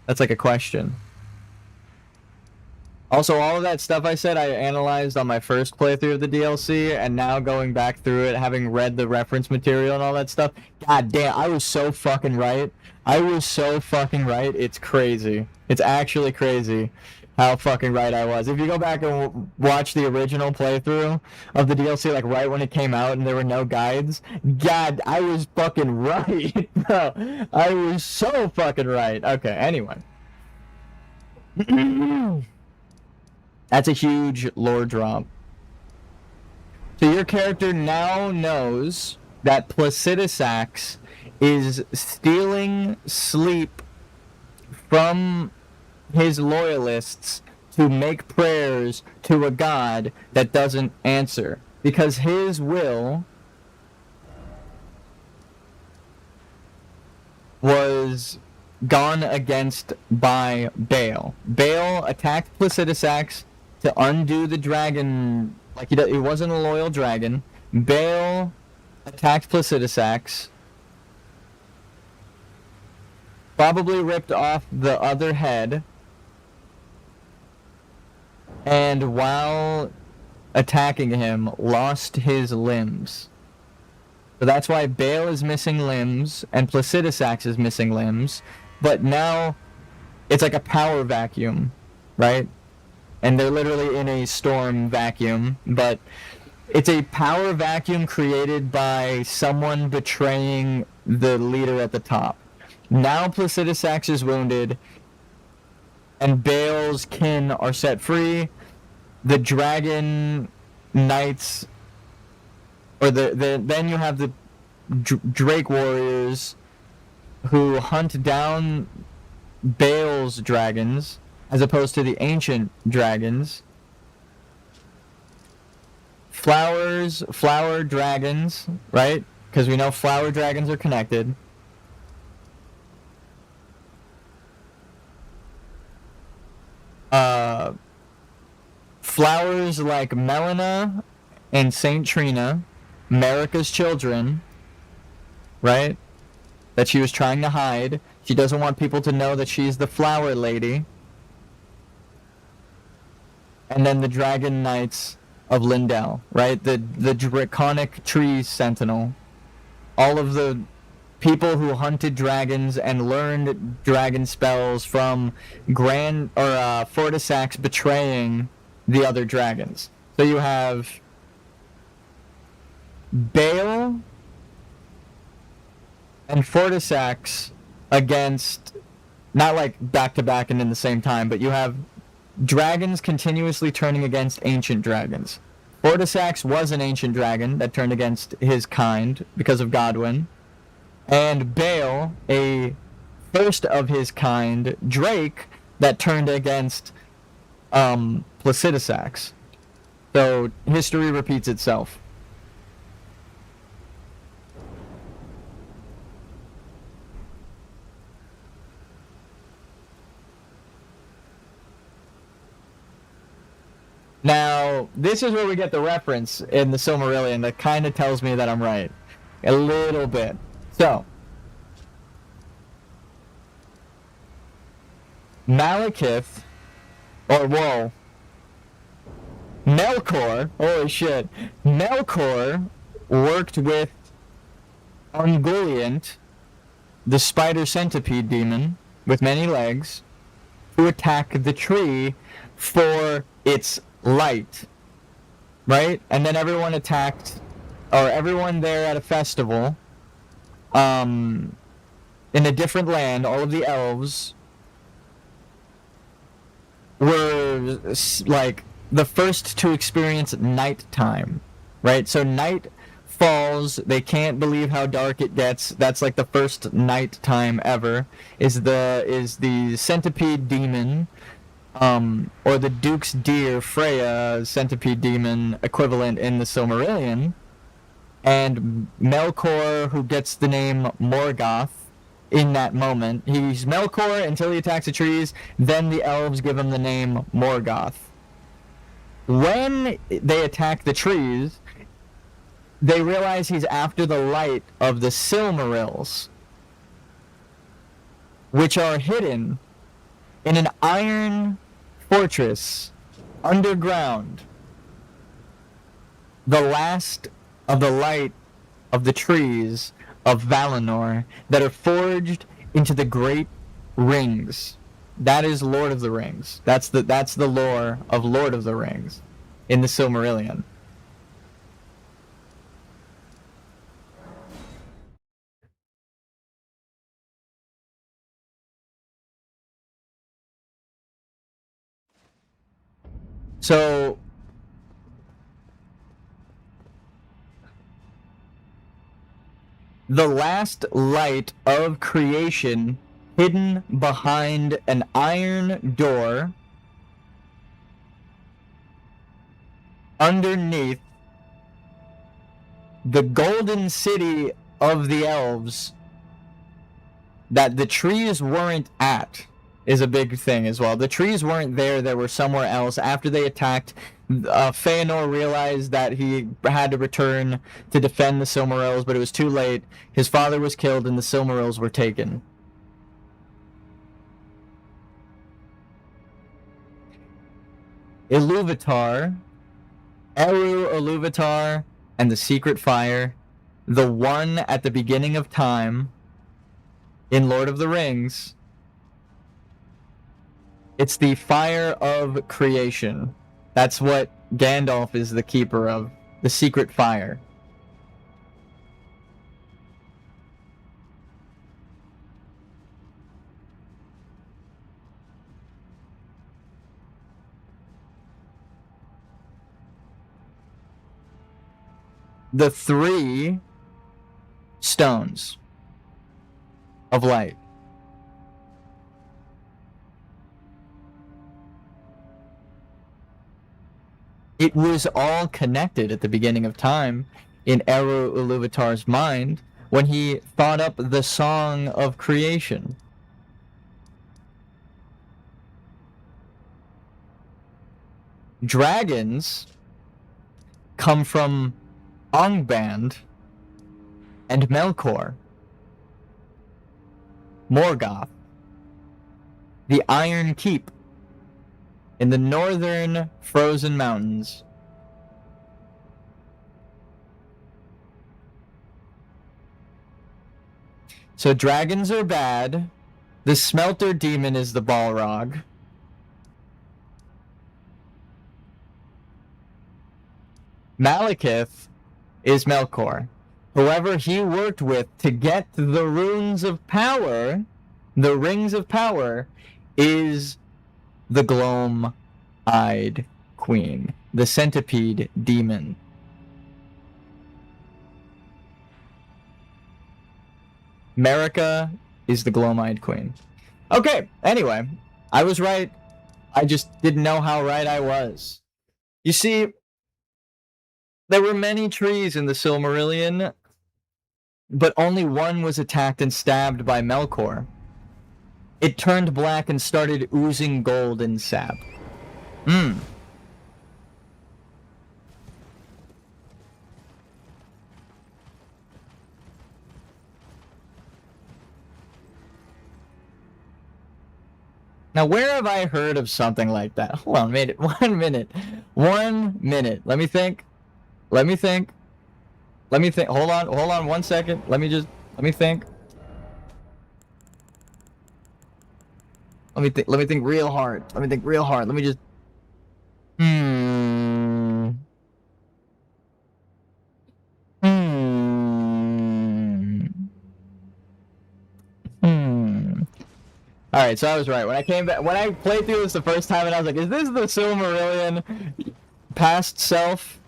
Speaker 1: That's like a question. Also, all of that stuff I said, I analyzed on my first playthrough of the DLC, and now going back through it, having read the reference material and all that stuff, god damn, I was so fucking right. I was so fucking right. It's crazy. It's actually crazy how fucking right I was. If you go back and watch the original playthrough of the DLC, like right when it came out and there were no guides, god, I was fucking right, bro. I was so fucking right. Okay, anyway. That's a huge lore drop. So your character now knows that Placidusax is stealing sleep from his loyalists to make prayers to a god that doesn't answer. Because his will was gone against by Baal. Baal attacked Placidusax to undo the dragon, like he wasn't a loyal dragon. Baal attacked Placidusax, probably ripped off the other head, and while attacking him, lost his limbs. So that's why Baal is missing limbs, and Placidusax is missing limbs, but now it's like a power vacuum, right? And they're literally in a storm vacuum, but it's a power vacuum created by someone betraying the leader at the top. Now Placidusax is wounded, and Bale's kin are set free. The dragon knights, or then you have the Drake warriors who hunt down Bale's dragons, as opposed to the ancient dragons. Flower dragons, right? Because we know flower dragons are connected. Flowers like Melina and Saint Trina, Marika's children, right? That she was trying to hide. She doesn't want people to know that she's the flower lady. And then the dragon knights of Lindell, right? The draconic tree sentinel. All of the people who hunted dragons and learned dragon spells from Fortisax betraying the other dragons. So you have Bale and Fortisax against, not like back to back and in the same time, but you have dragons continuously turning against ancient dragons. Fortisax was an ancient dragon that turned against his kind because of Godwyn. And Bale, a first of his kind Drake that turned against Placidusax. So history repeats itself. Now, this is where we get the reference in the Silmarillion that kind of tells me that I'm right. A little bit. So, Malekith, Melkor, holy shit, Melkor worked with Ungoliant, the spider centipede demon with many legs, to attack the tree for its light, right? And then everyone attacked, or everyone there at a festival, in a different land, all of the elves were like the first to experience nighttime, right? So night falls, they can't believe how dark it gets. That's like the first nighttime ever. Is the centipede demon, or the Duke's Deer, Freya, centipede demon equivalent in the Silmarillion, and Melkor, who gets the name Morgoth in that moment. He's Melkor until he attacks the trees, then the elves give him the name Morgoth. When they attack the trees, they realize he's after the light of the Silmarils, which are hidden in an iron fortress underground. The last of the light of the trees of Valinor that are forged into the great rings. That is Lord of the Rings. That's the lore of Lord of the Rings in the Silmarillion. So the last light of creation hidden behind an iron door underneath the golden city of the elves that the trees weren't at is a big thing as well. The trees weren't there, they were somewhere else. After they attacked, Feanor realized that he had to return to defend the Silmarils, but it was too late. His father was killed and the Silmarils were taken. Iluvatar, Eru Iluvatar, and the Secret Fire, the one at the beginning of time in Lord of the Rings. It's the fire of creation. That's what Gandalf is the keeper of, the secret fire. the 3 stones of light. It was all connected at the beginning of time in Eru Iluvatar's mind when he thought up the song of creation. Dragons come from Angband and Melkor. Morgoth, the Iron Keep in the northern frozen mountains. So dragons are bad. The smelter demon is the Balrog. Malekith is Melkor. Whoever he worked with to get the runes of power, the rings of power, is the Gloam-eyed Queen, the centipede demon. Marika is the Gloam-eyed Queen. Okay, anyway, I was right. I just didn't know how right I was. You see, there were many trees in the Silmarillion, but only one was attacked and stabbed by Melkor. It turned black and started oozing gold and sap. Now, where have I heard of something like that? Hold on, wait, 1 minute. 1 minute. Let me think. Hold on 1 second. Let me think. Let me think real hard. Let me just... Alright, so I was right. When I came back, when I played through this the first time, and I was like, is this the Silmarillion past self?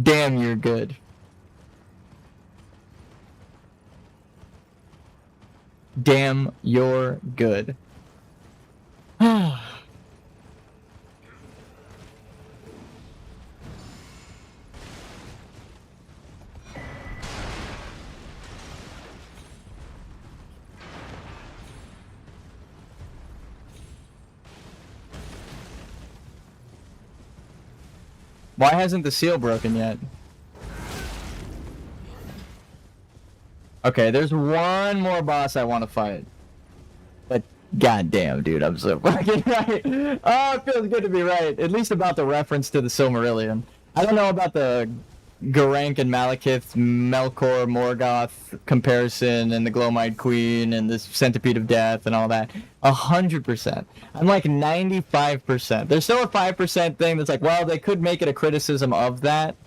Speaker 1: Damn, you're good. Damn, you're good. Why hasn't the seal broken yet? Okay, there's one more boss I want to fight. But goddamn, dude, I'm so fucking right. Oh, it feels good to be right. At least about the reference to the Silmarillion. I don't know about the Geraint and Malekith, Melkor, Morgoth comparison, and the Gloam-eyed Queen, and the Centipede of Death, and all that. 100%. I'm like 95%. There's still a 5% thing that's like, well, they could make it a criticism of that,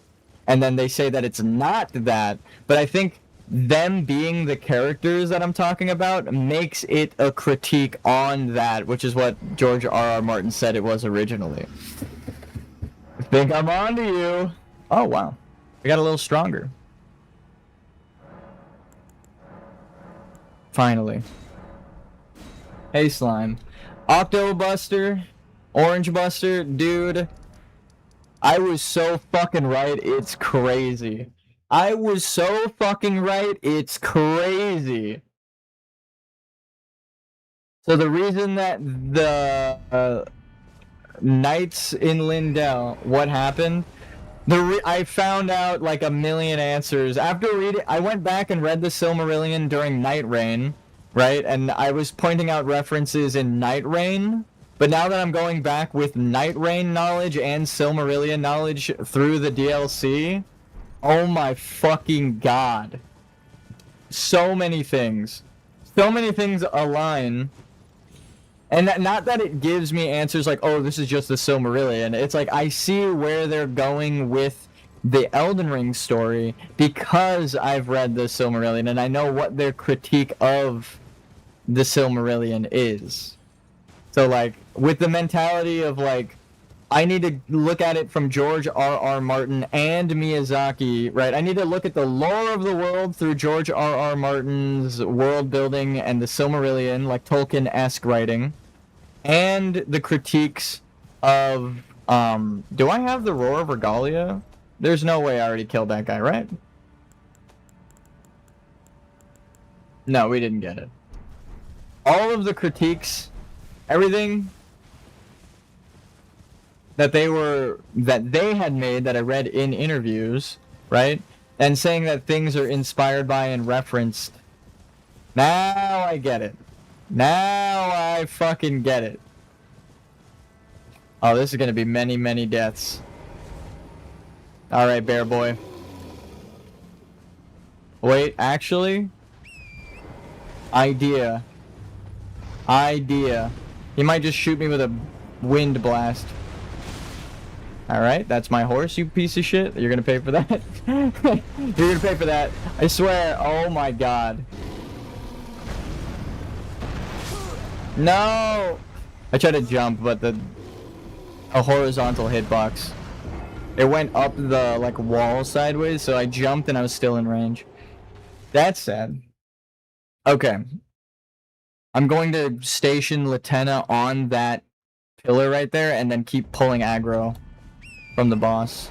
Speaker 1: and then they say that it's not that. But I think them being the characters that I'm talking about makes it a critique on that, which is what George R.R. Martin said it was originally. I think I'm on to you. Oh, wow. I got a little stronger. Finally. Hey, Slime. Octobuster, Orange Buster, dude. I was so fucking right, it's crazy. I was so fucking right, it's crazy. So the reason that the Knights in Lindell, what happened? I found out like a million answers. After reading, I went back and read the Silmarillion during Night Rain, right? And I was pointing out references in Night Rain. But now that I'm going back with Night Rain knowledge and Silmarillion knowledge through the DLC, oh my fucking god. So many things. So many things align. And not that it gives me answers like, oh, this is just the Silmarillion. It's like, I see where they're going with the Elden Ring story because I've read the Silmarillion and I know what their critique of the Silmarillion is. So, like, with the mentality of, like, I need to look at it from George R.R. Martin and Miyazaki, right? I need to look at the lore of the world through George R.R. Martin's world building and the Silmarillion, like Tolkien-esque writing, and the critiques of, do I have the Roar of Regalia? There's no way I already killed that guy, right? No, we didn't get it. All of the critiques, everything that they had made that I read in interviews, right? And saying that things are inspired by and referenced. Now I get it. Now I fucking get it. Oh, this is gonna be many, many deaths. Alright, bear boy. Wait, actually? Idea. He might just shoot me with a wind blast. Alright, that's my horse, you piece of shit. You're gonna pay for that? You're gonna pay for that. I swear. Oh my god. No! I tried to jump, but a horizontal hitbox. It went up the, like, wall sideways, so I jumped and I was still in range. That's sad. Okay. I'm going to station Latenna on that pillar right there and then keep pulling aggro from the boss.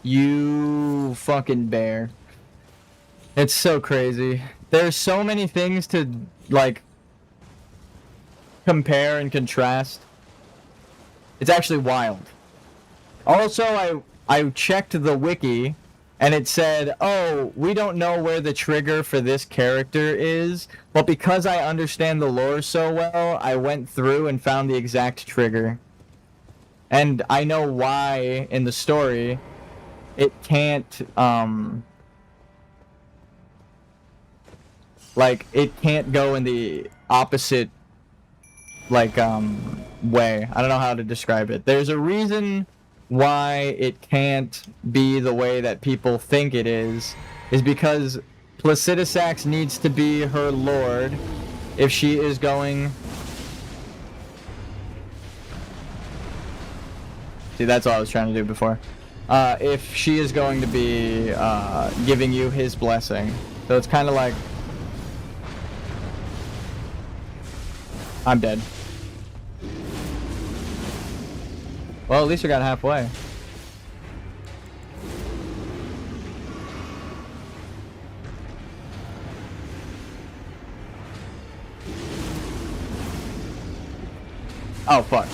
Speaker 1: You fucking bear. It's so crazy. There's so many things to, like, compare and contrast. It's actually wild. Also, I checked the wiki, and it said, oh, we don't know where the trigger for this character is, but because I understand the lore so well, I went through and found the exact trigger. And I know why, in the story, it can't, like, it can't go in the opposite, like, way. I don't know how to describe it. There's a reason why it can't be the way that people think it is because Placidusax needs to be her lord if she is going... See, that's all I was trying to do before. If she is going to be giving you his blessing. So it's kind of like... I'm dead. Well, at least we got halfway. Oh, fuck.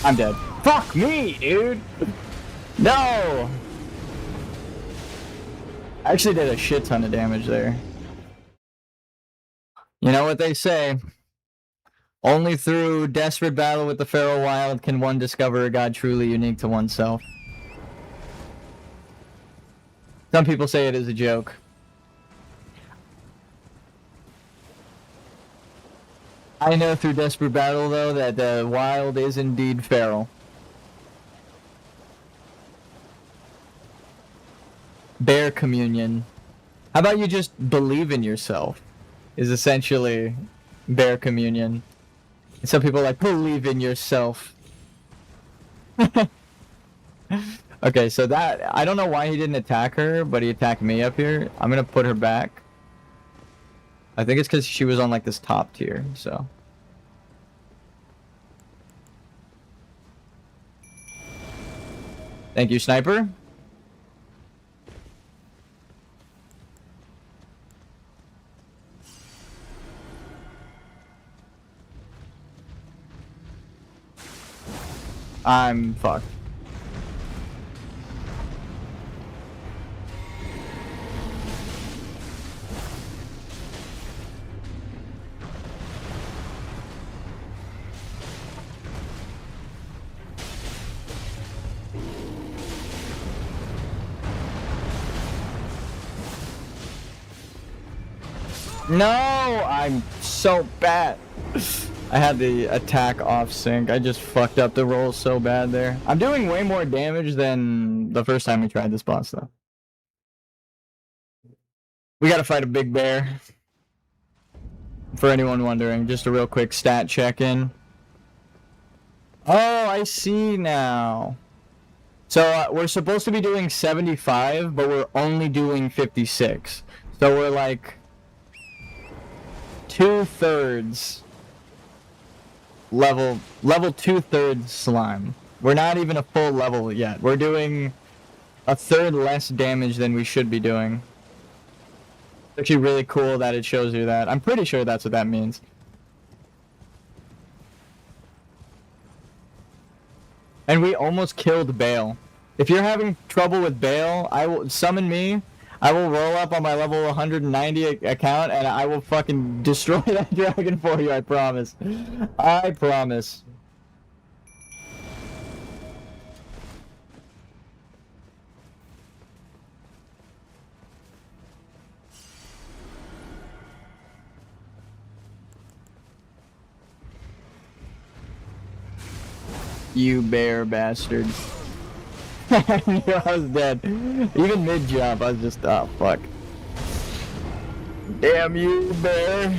Speaker 1: I'm dead. Fuck me, dude! No! I actually did a shit ton of damage there. You know what they say. Only through desperate battle with the feral wild can one discover a god truly unique to oneself. Some people say it is a joke. I know through desperate battle, though, that the wild is indeed feral. Bear communion. How about you just believe in yourself? Is essentially bear communion. And some people are like, believe in yourself. Okay, so that... I don't know why he didn't attack her, but he attacked me up here. I'm gonna put her back. I think it's because she was on, like, this top tier, so... Thank you, Sniper. I'm fucked. No, I'm so bad. I had the attack off sync. I just fucked up the roll so bad there. I'm doing way more damage than the first time we tried this boss, though. We gotta fight a big bear. For anyone wondering, just a real quick stat check-in. Oh, I see now. So we're supposed to be doing 75, but we're only doing 56. So we're like 2/3 level 2/3 slime. We're not even a full level yet. We're doing a third less damage than we should be doing. It's actually really cool that it shows you that. I'm pretty sure that's what that means. And we almost killed Bale. If you're having trouble with Bale, I will summon me. I will roll up on my level 190 account and I will fucking destroy that dragon for you, I promise. I promise. You bear bastard. I knew I was dead. Even mid-jump, I was just, oh, fuck. Damn you, bear.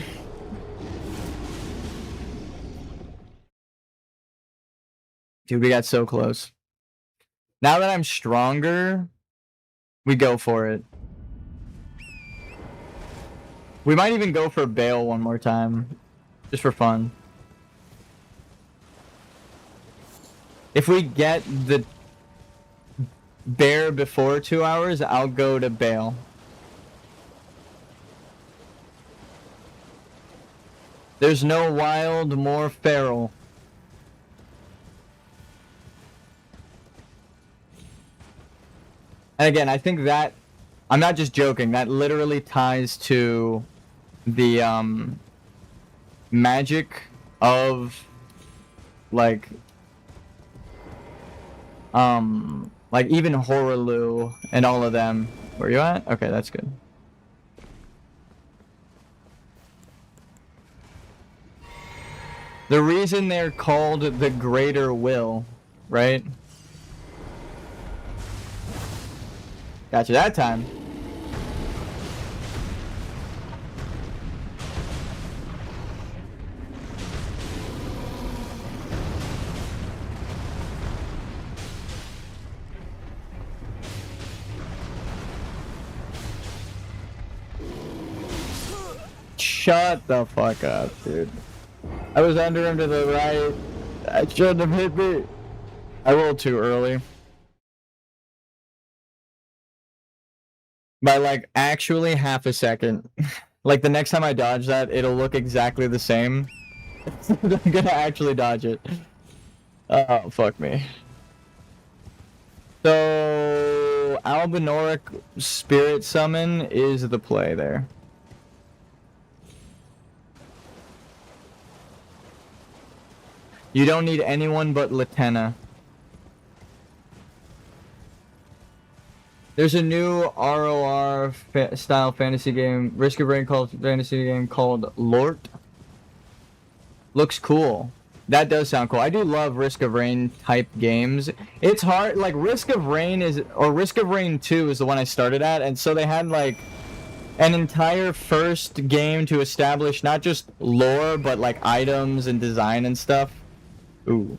Speaker 1: Dude, we got so close. Now that I'm stronger, we go for it. We might even go for Bale one more time. Just for fun. If we get the bear before 2 hours, I'll go to Bale. There's no wild, more feral. And again, I think that, I'm not just joking, that literally ties to the magic of like even Horaloo and all of them. Where you at? Okay, that's good. The reason they're called the Greater Will, right? Gotcha that time. Shut the fuck up, dude. I was under him to the right. I shouldn't have hit me. I rolled too early. By like actually half a second. Like the next time I dodge that, it'll look exactly the same. I'm gonna actually dodge it. Oh, fuck me. So, Albinoric Spirit Summon is the play there. You don't need anyone but Latenna. There's a new ROR style fantasy game, Risk of Rain fantasy game called Lort. Looks cool. That does sound cool. I do love Risk of Rain type games. It's hard, like Risk of Rain Risk of Rain 2 is the one I started at, and so they had like an entire first game to establish not just lore, but like items and design and stuff. Ooh.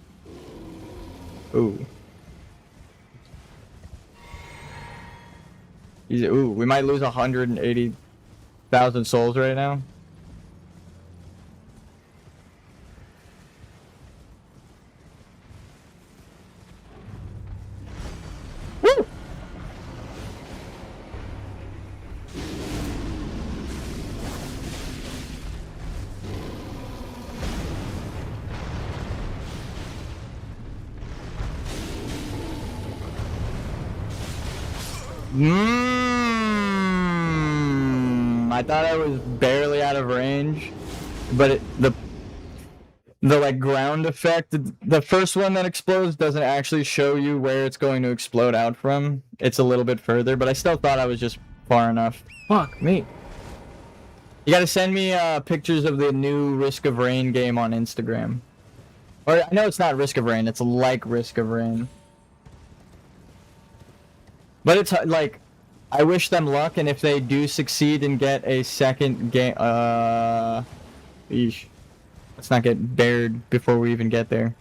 Speaker 1: Ooh. Ooh, we might lose 180,000 souls right now. Woo! I thought I was barely out of range, but the like ground effect, the first one that explodes doesn't actually show you where it's going to explode out from. It's a little bit further, but I still thought I was just far enough. Fuck me. You gotta send me pictures of the new Risk of Rain game on Instagram. Or I know it's not Risk of Rain, it's like Risk of Rain. But it's like, I wish them luck, and if they do succeed and get a second game, eesh. Let's not get bared before we even get there.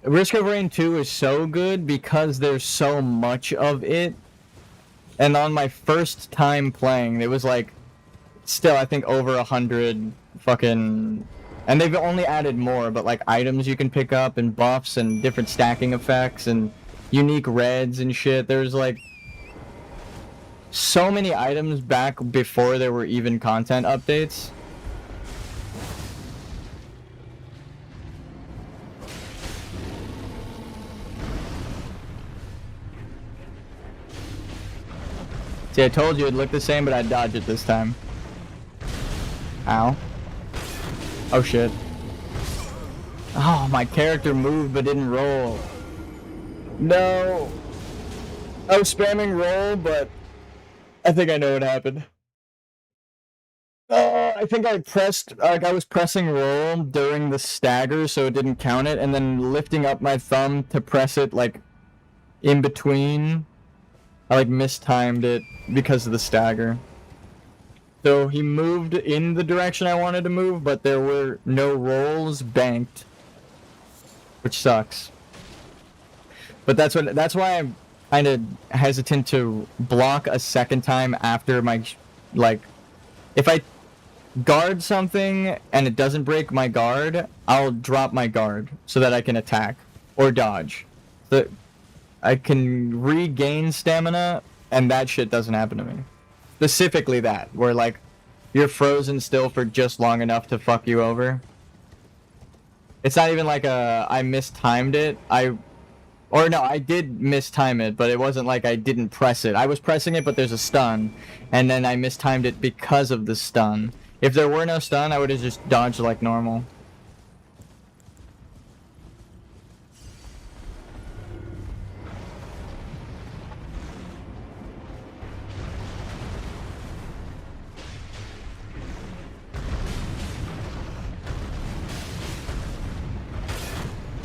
Speaker 1: Risk of Rain 2 is so good because there's so much of it. And on my first time playing, it was like, still, I think over 100 fucking... And they've only added more, but like items you can pick up and buffs and different stacking effects and unique reds and shit. There's like so many items back before there were even content updates. See, I told you it'd look the same, but I'd dodge it this time. Ow. Oh shit. Oh, my character moved but didn't roll. No. I was spamming roll, but I think I know what happened. I think I pressed, like, I was pressing roll during the stagger, so it didn't count it, and then lifting up my thumb to press it, like, in between. I, like, mistimed it because of the stagger. So he moved in the direction I wanted to move, but there were no rolls banked, which sucks. But that's why I'm kind of hesitant to block a second time after my, like, if I guard something and it doesn't break my guard, I'll drop my guard so that I can attack or dodge. So I can regain stamina, and that shit doesn't happen to me. Specifically that, where like you're frozen still for just long enough to fuck you over. It's not even like I mistimed it. I did mistime it, but it wasn't like I didn't press it. I was pressing it, but there's a stun, and then I mistimed it because of the stun. If there were no stun, I would have just dodged like normal.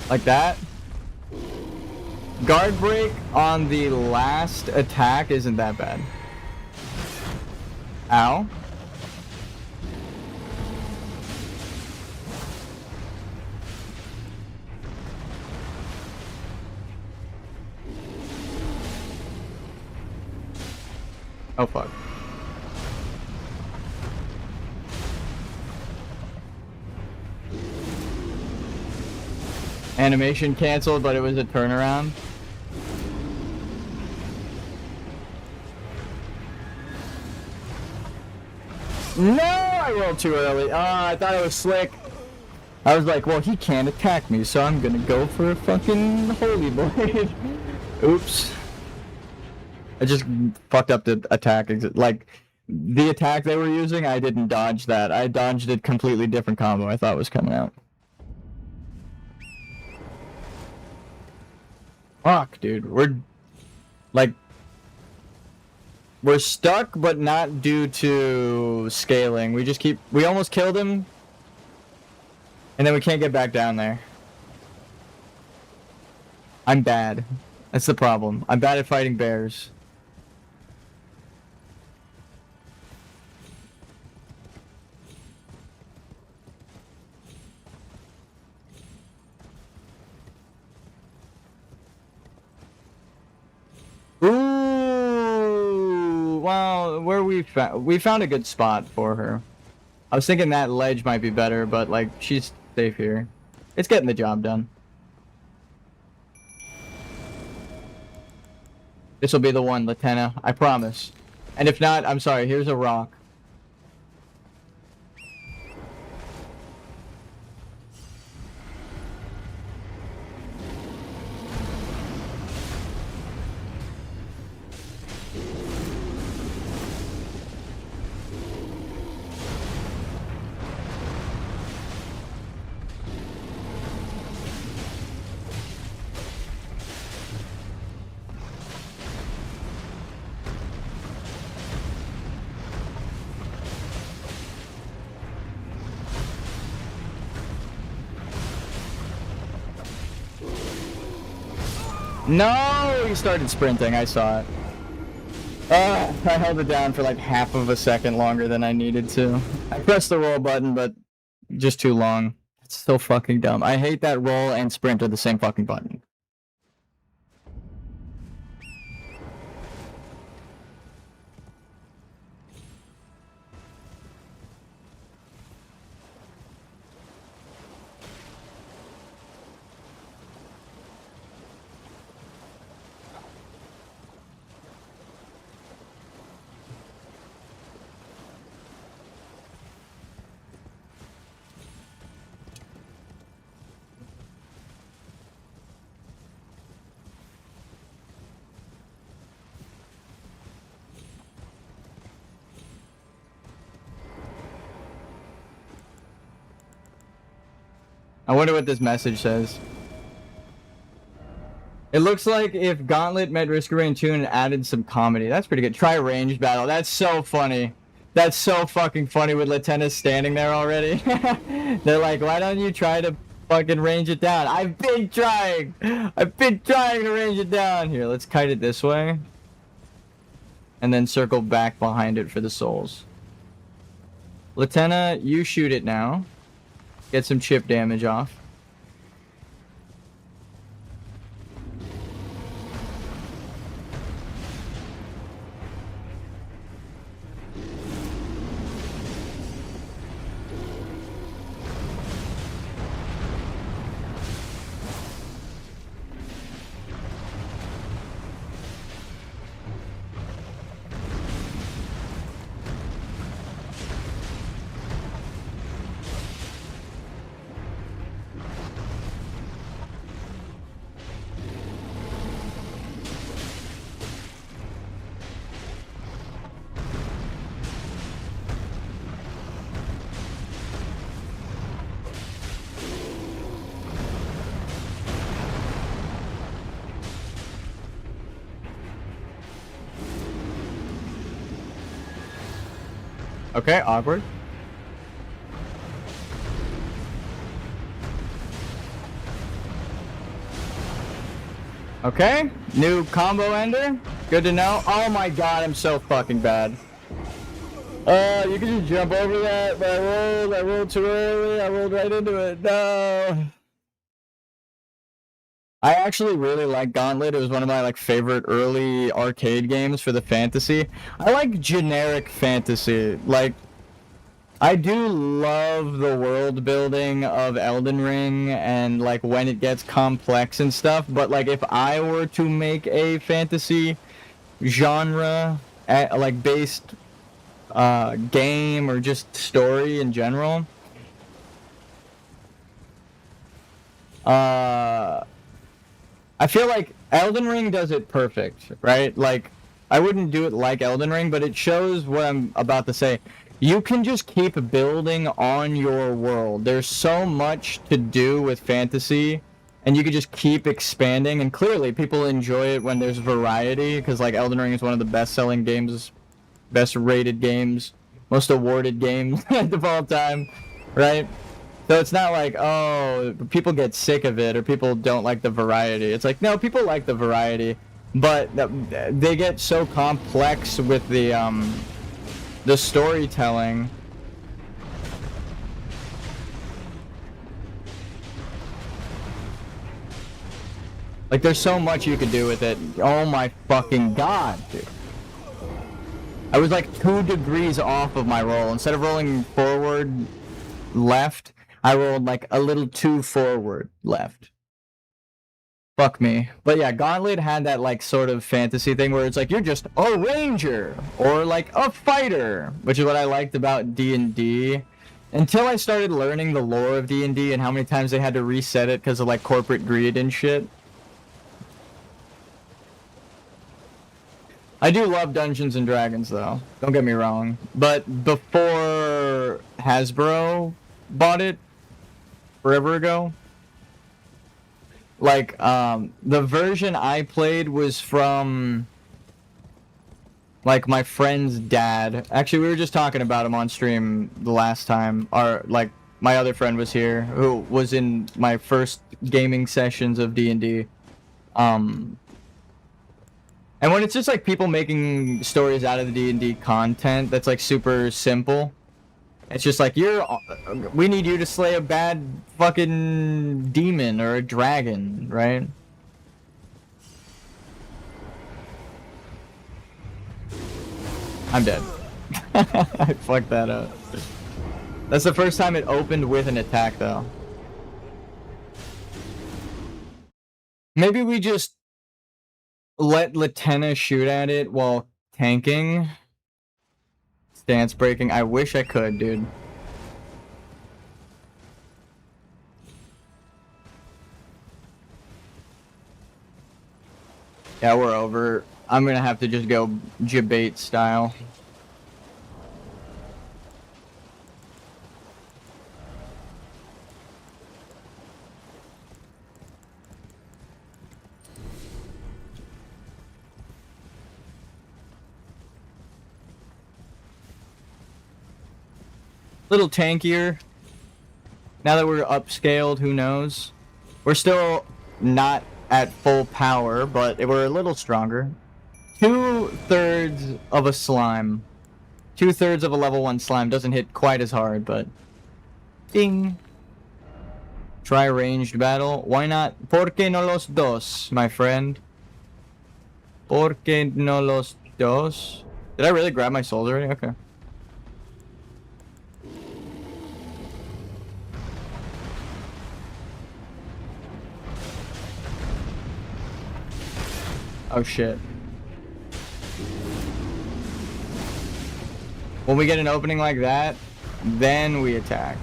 Speaker 1: Like that. Guard break on the last attack isn't that bad. Ow. Oh fuck. Animation canceled, but it was a turnaround. No, I rolled too early. I thought it was slick. I was like, well, he can't attack me, so I'm gonna go for a fucking holy blade. Oops. I just fucked up the attack. Like, the attack they were using, I didn't dodge that. I dodged a completely different combo I thought was coming out. Fuck, dude. We're stuck, but not due to scaling. We almost killed him, and then we can't get back down there. I'm bad. That's the problem. I'm bad at fighting bears. Ooh, well, we found a good spot for her. I was thinking that ledge might be better, but like she's safe here. It's getting the job done. This will be the one, Latenna. I promise. And if not, I'm sorry. Here's a rock. No, he started sprinting. I saw it. I held it down for like half of a second longer than I needed to. I pressed the roll button, but just too long. It's so fucking dumb. I hate that roll and sprint are the same fucking button. I wonder what this message says. It looks like if Gauntlet met Risk of Rain 2 and added some comedy. That's pretty good. Try ranged battle. That's so funny. That's so fucking funny with Lieutenant standing there already. They're like, why don't you try to fucking range it down? I've been trying. I've been trying to range it down. Here, let's kite it this way. And then circle back behind it for the souls. Lieutenant, you shoot it now. Get some chip damage off. Okay, awkward. Okay, new combo ender. Good to know. Oh my god, I'm so fucking bad. You can just jump over that, but I rolled too early. I rolled right into it. No. I actually really like Gauntlet. It was one of my favorite early arcade games for the fantasy. I like generic fantasy. Like, I do love the world building of Elden Ring and when it gets complex and stuff, but if I were to make a fantasy genre based game or just story in general, I feel like Elden Ring does it perfect, right? I wouldn't do it like Elden Ring, but it shows what I'm about to say. You can just keep building on your world. There's so much to do with fantasy, and you can just keep expanding, and clearly people enjoy it when there's variety, because Elden Ring is one of the best-selling games, best-rated games, most awarded games of all time, right? So it's not oh, people get sick of it, or people don't like the variety. It's no, people like the variety, but they get so complex with the storytelling. There's so much you could do with it. Oh my fucking god, dude. I was 2 degrees off of my roll. Instead of rolling forward left, I rolled a little too forward left. Fuck me. But yeah, Gauntlet had that sort of fantasy thing where it's you're just a ranger or a fighter, which is what I liked about D&D. Until I started learning the lore of D&D and how many times they had to reset it because of corporate greed and shit. I do love Dungeons and Dragons though, don't get me wrong. But before Hasbro bought it forever ago, the version I played was from my friend's dad. Actually, we were just talking about him on stream the last time. My other friend was here, who was in my first gaming sessions of D&D. And when it's just like people making stories out of the D&D content that's like super simple, it's just like we need you to slay a bad fucking demon or a dragon, right? I'm dead. I fucked that up. That's the first time it opened with an attack though. Maybe we just let Latenna shoot at it while tanking. Stance breaking. I wish I could, dude. Yeah, we're over. I'm gonna have to just go Jabate style. Little tankier. Now that we're upscaled, who knows? We're still not at full power, but we're a little stronger. 2/3 of a slime. 2/3 of a level 1 slime doesn't hit quite as hard, but... Ding! Try ranged battle. Why not? ¿Por qué no los dos, my friend? ¿Por qué no los dos? Did I really grab my souls already? Okay. Oh shit. When we get an opening like that, then we attack.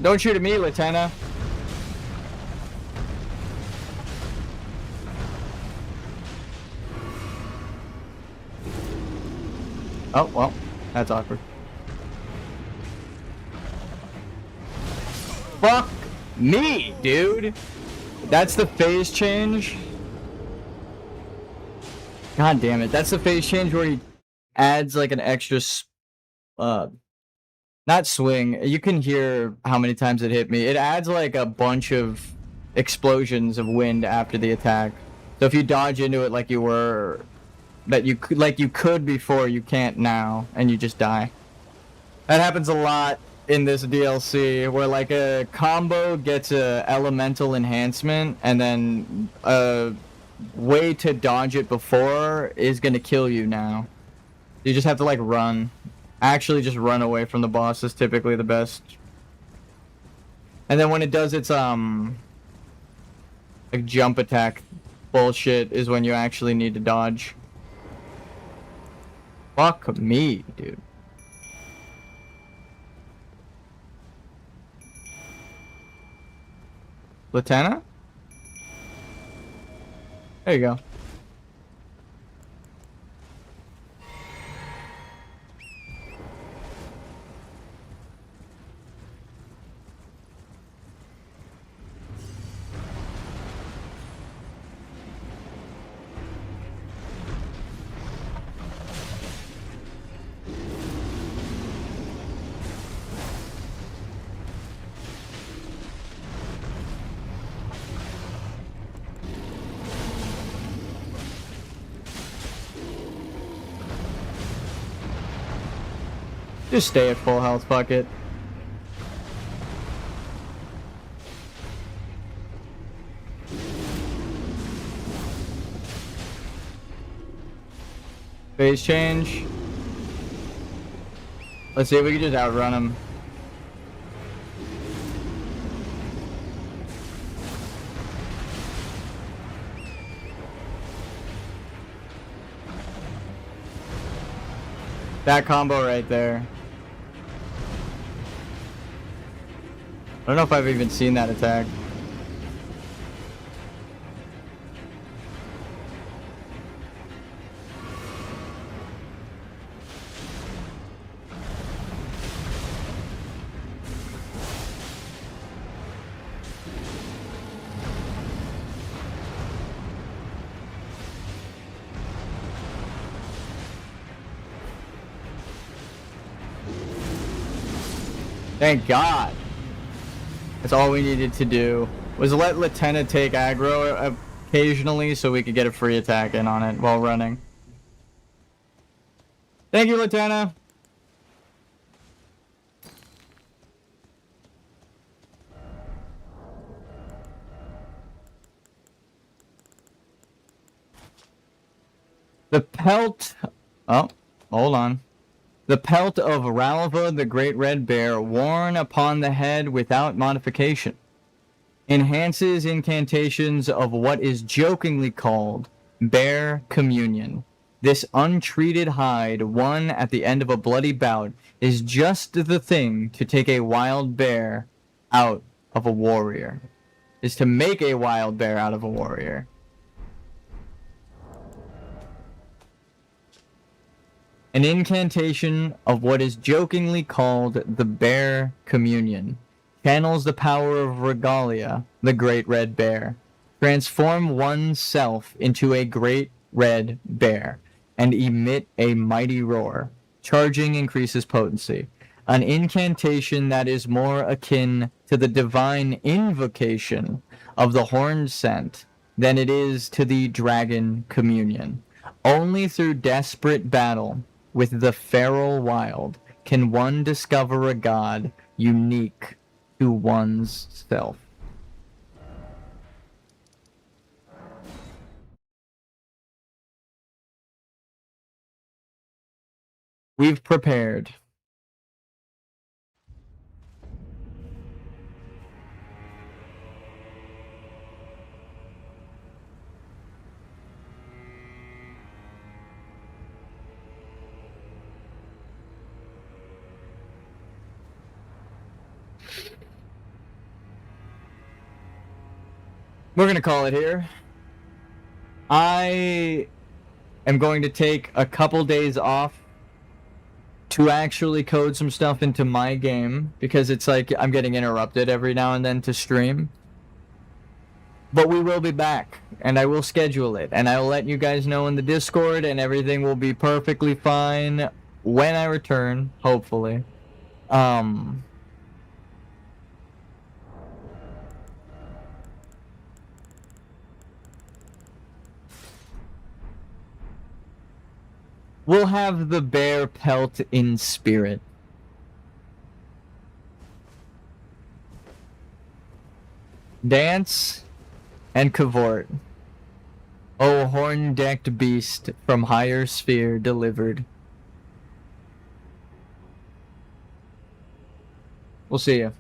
Speaker 1: Don't shoot at me, Latenna. Oh, well, that's awkward. Fuck me, dude. That's the phase change. God damn it. That's the phase change where he adds like an extra not swing. You can hear how many times it hit me. It adds like a bunch of explosions of wind after the attack. So if you dodge into it like you were, you could before, you can't now, and you just die. That happens a lot in this DLC, where like a combo gets a elemental enhancement, and then a way to dodge it before is gonna kill you now. You just have to like run. Actually, just run away from the boss is typically the best. And then when it does its like jump attack bullshit is when you actually need to dodge. Fuck me, dude. Latenna? There you go. Just stay at full health, fuck it. Phase change. Let's see if we can just outrun him. That combo right there. I don't know if I've even seen that attack. Thank God. That's all we needed to do. Was let Latenna take aggro occasionally so we could get a free attack in on it while running. Thank you, Latenna. The pelt... Oh, hold on. The pelt of Ralva the Great Red Bear, worn upon the head without modification, enhances incantations of what is jokingly called Bear Communion. This untreated hide, won at the end of a bloody bout, is just the thing to take a wild bear out of a warrior. Is to make a wild bear out of a warrior. An incantation of what is jokingly called the Bear Communion channels the power of Regalia, the Great Red Bear. Transform oneself into a Great Red Bear and emit a mighty roar. Charging increases potency. An incantation that is more akin to the divine invocation of the Horned Scent than it is to the Dragon Communion. Only through desperate battle with the feral wild can one discover a god unique to one's self. We've prepared. We're going to call it here. I am going to take a couple days off to actually code some stuff into my game, because it's like I'm getting interrupted every now and then to stream. But we will be back, and I will schedule it, and I will let you guys know in the Discord, and everything will be perfectly fine when I return, hopefully. We'll have the bear pelt in spirit. Dance and cavort. O horn-decked beast from higher sphere delivered. We'll see you.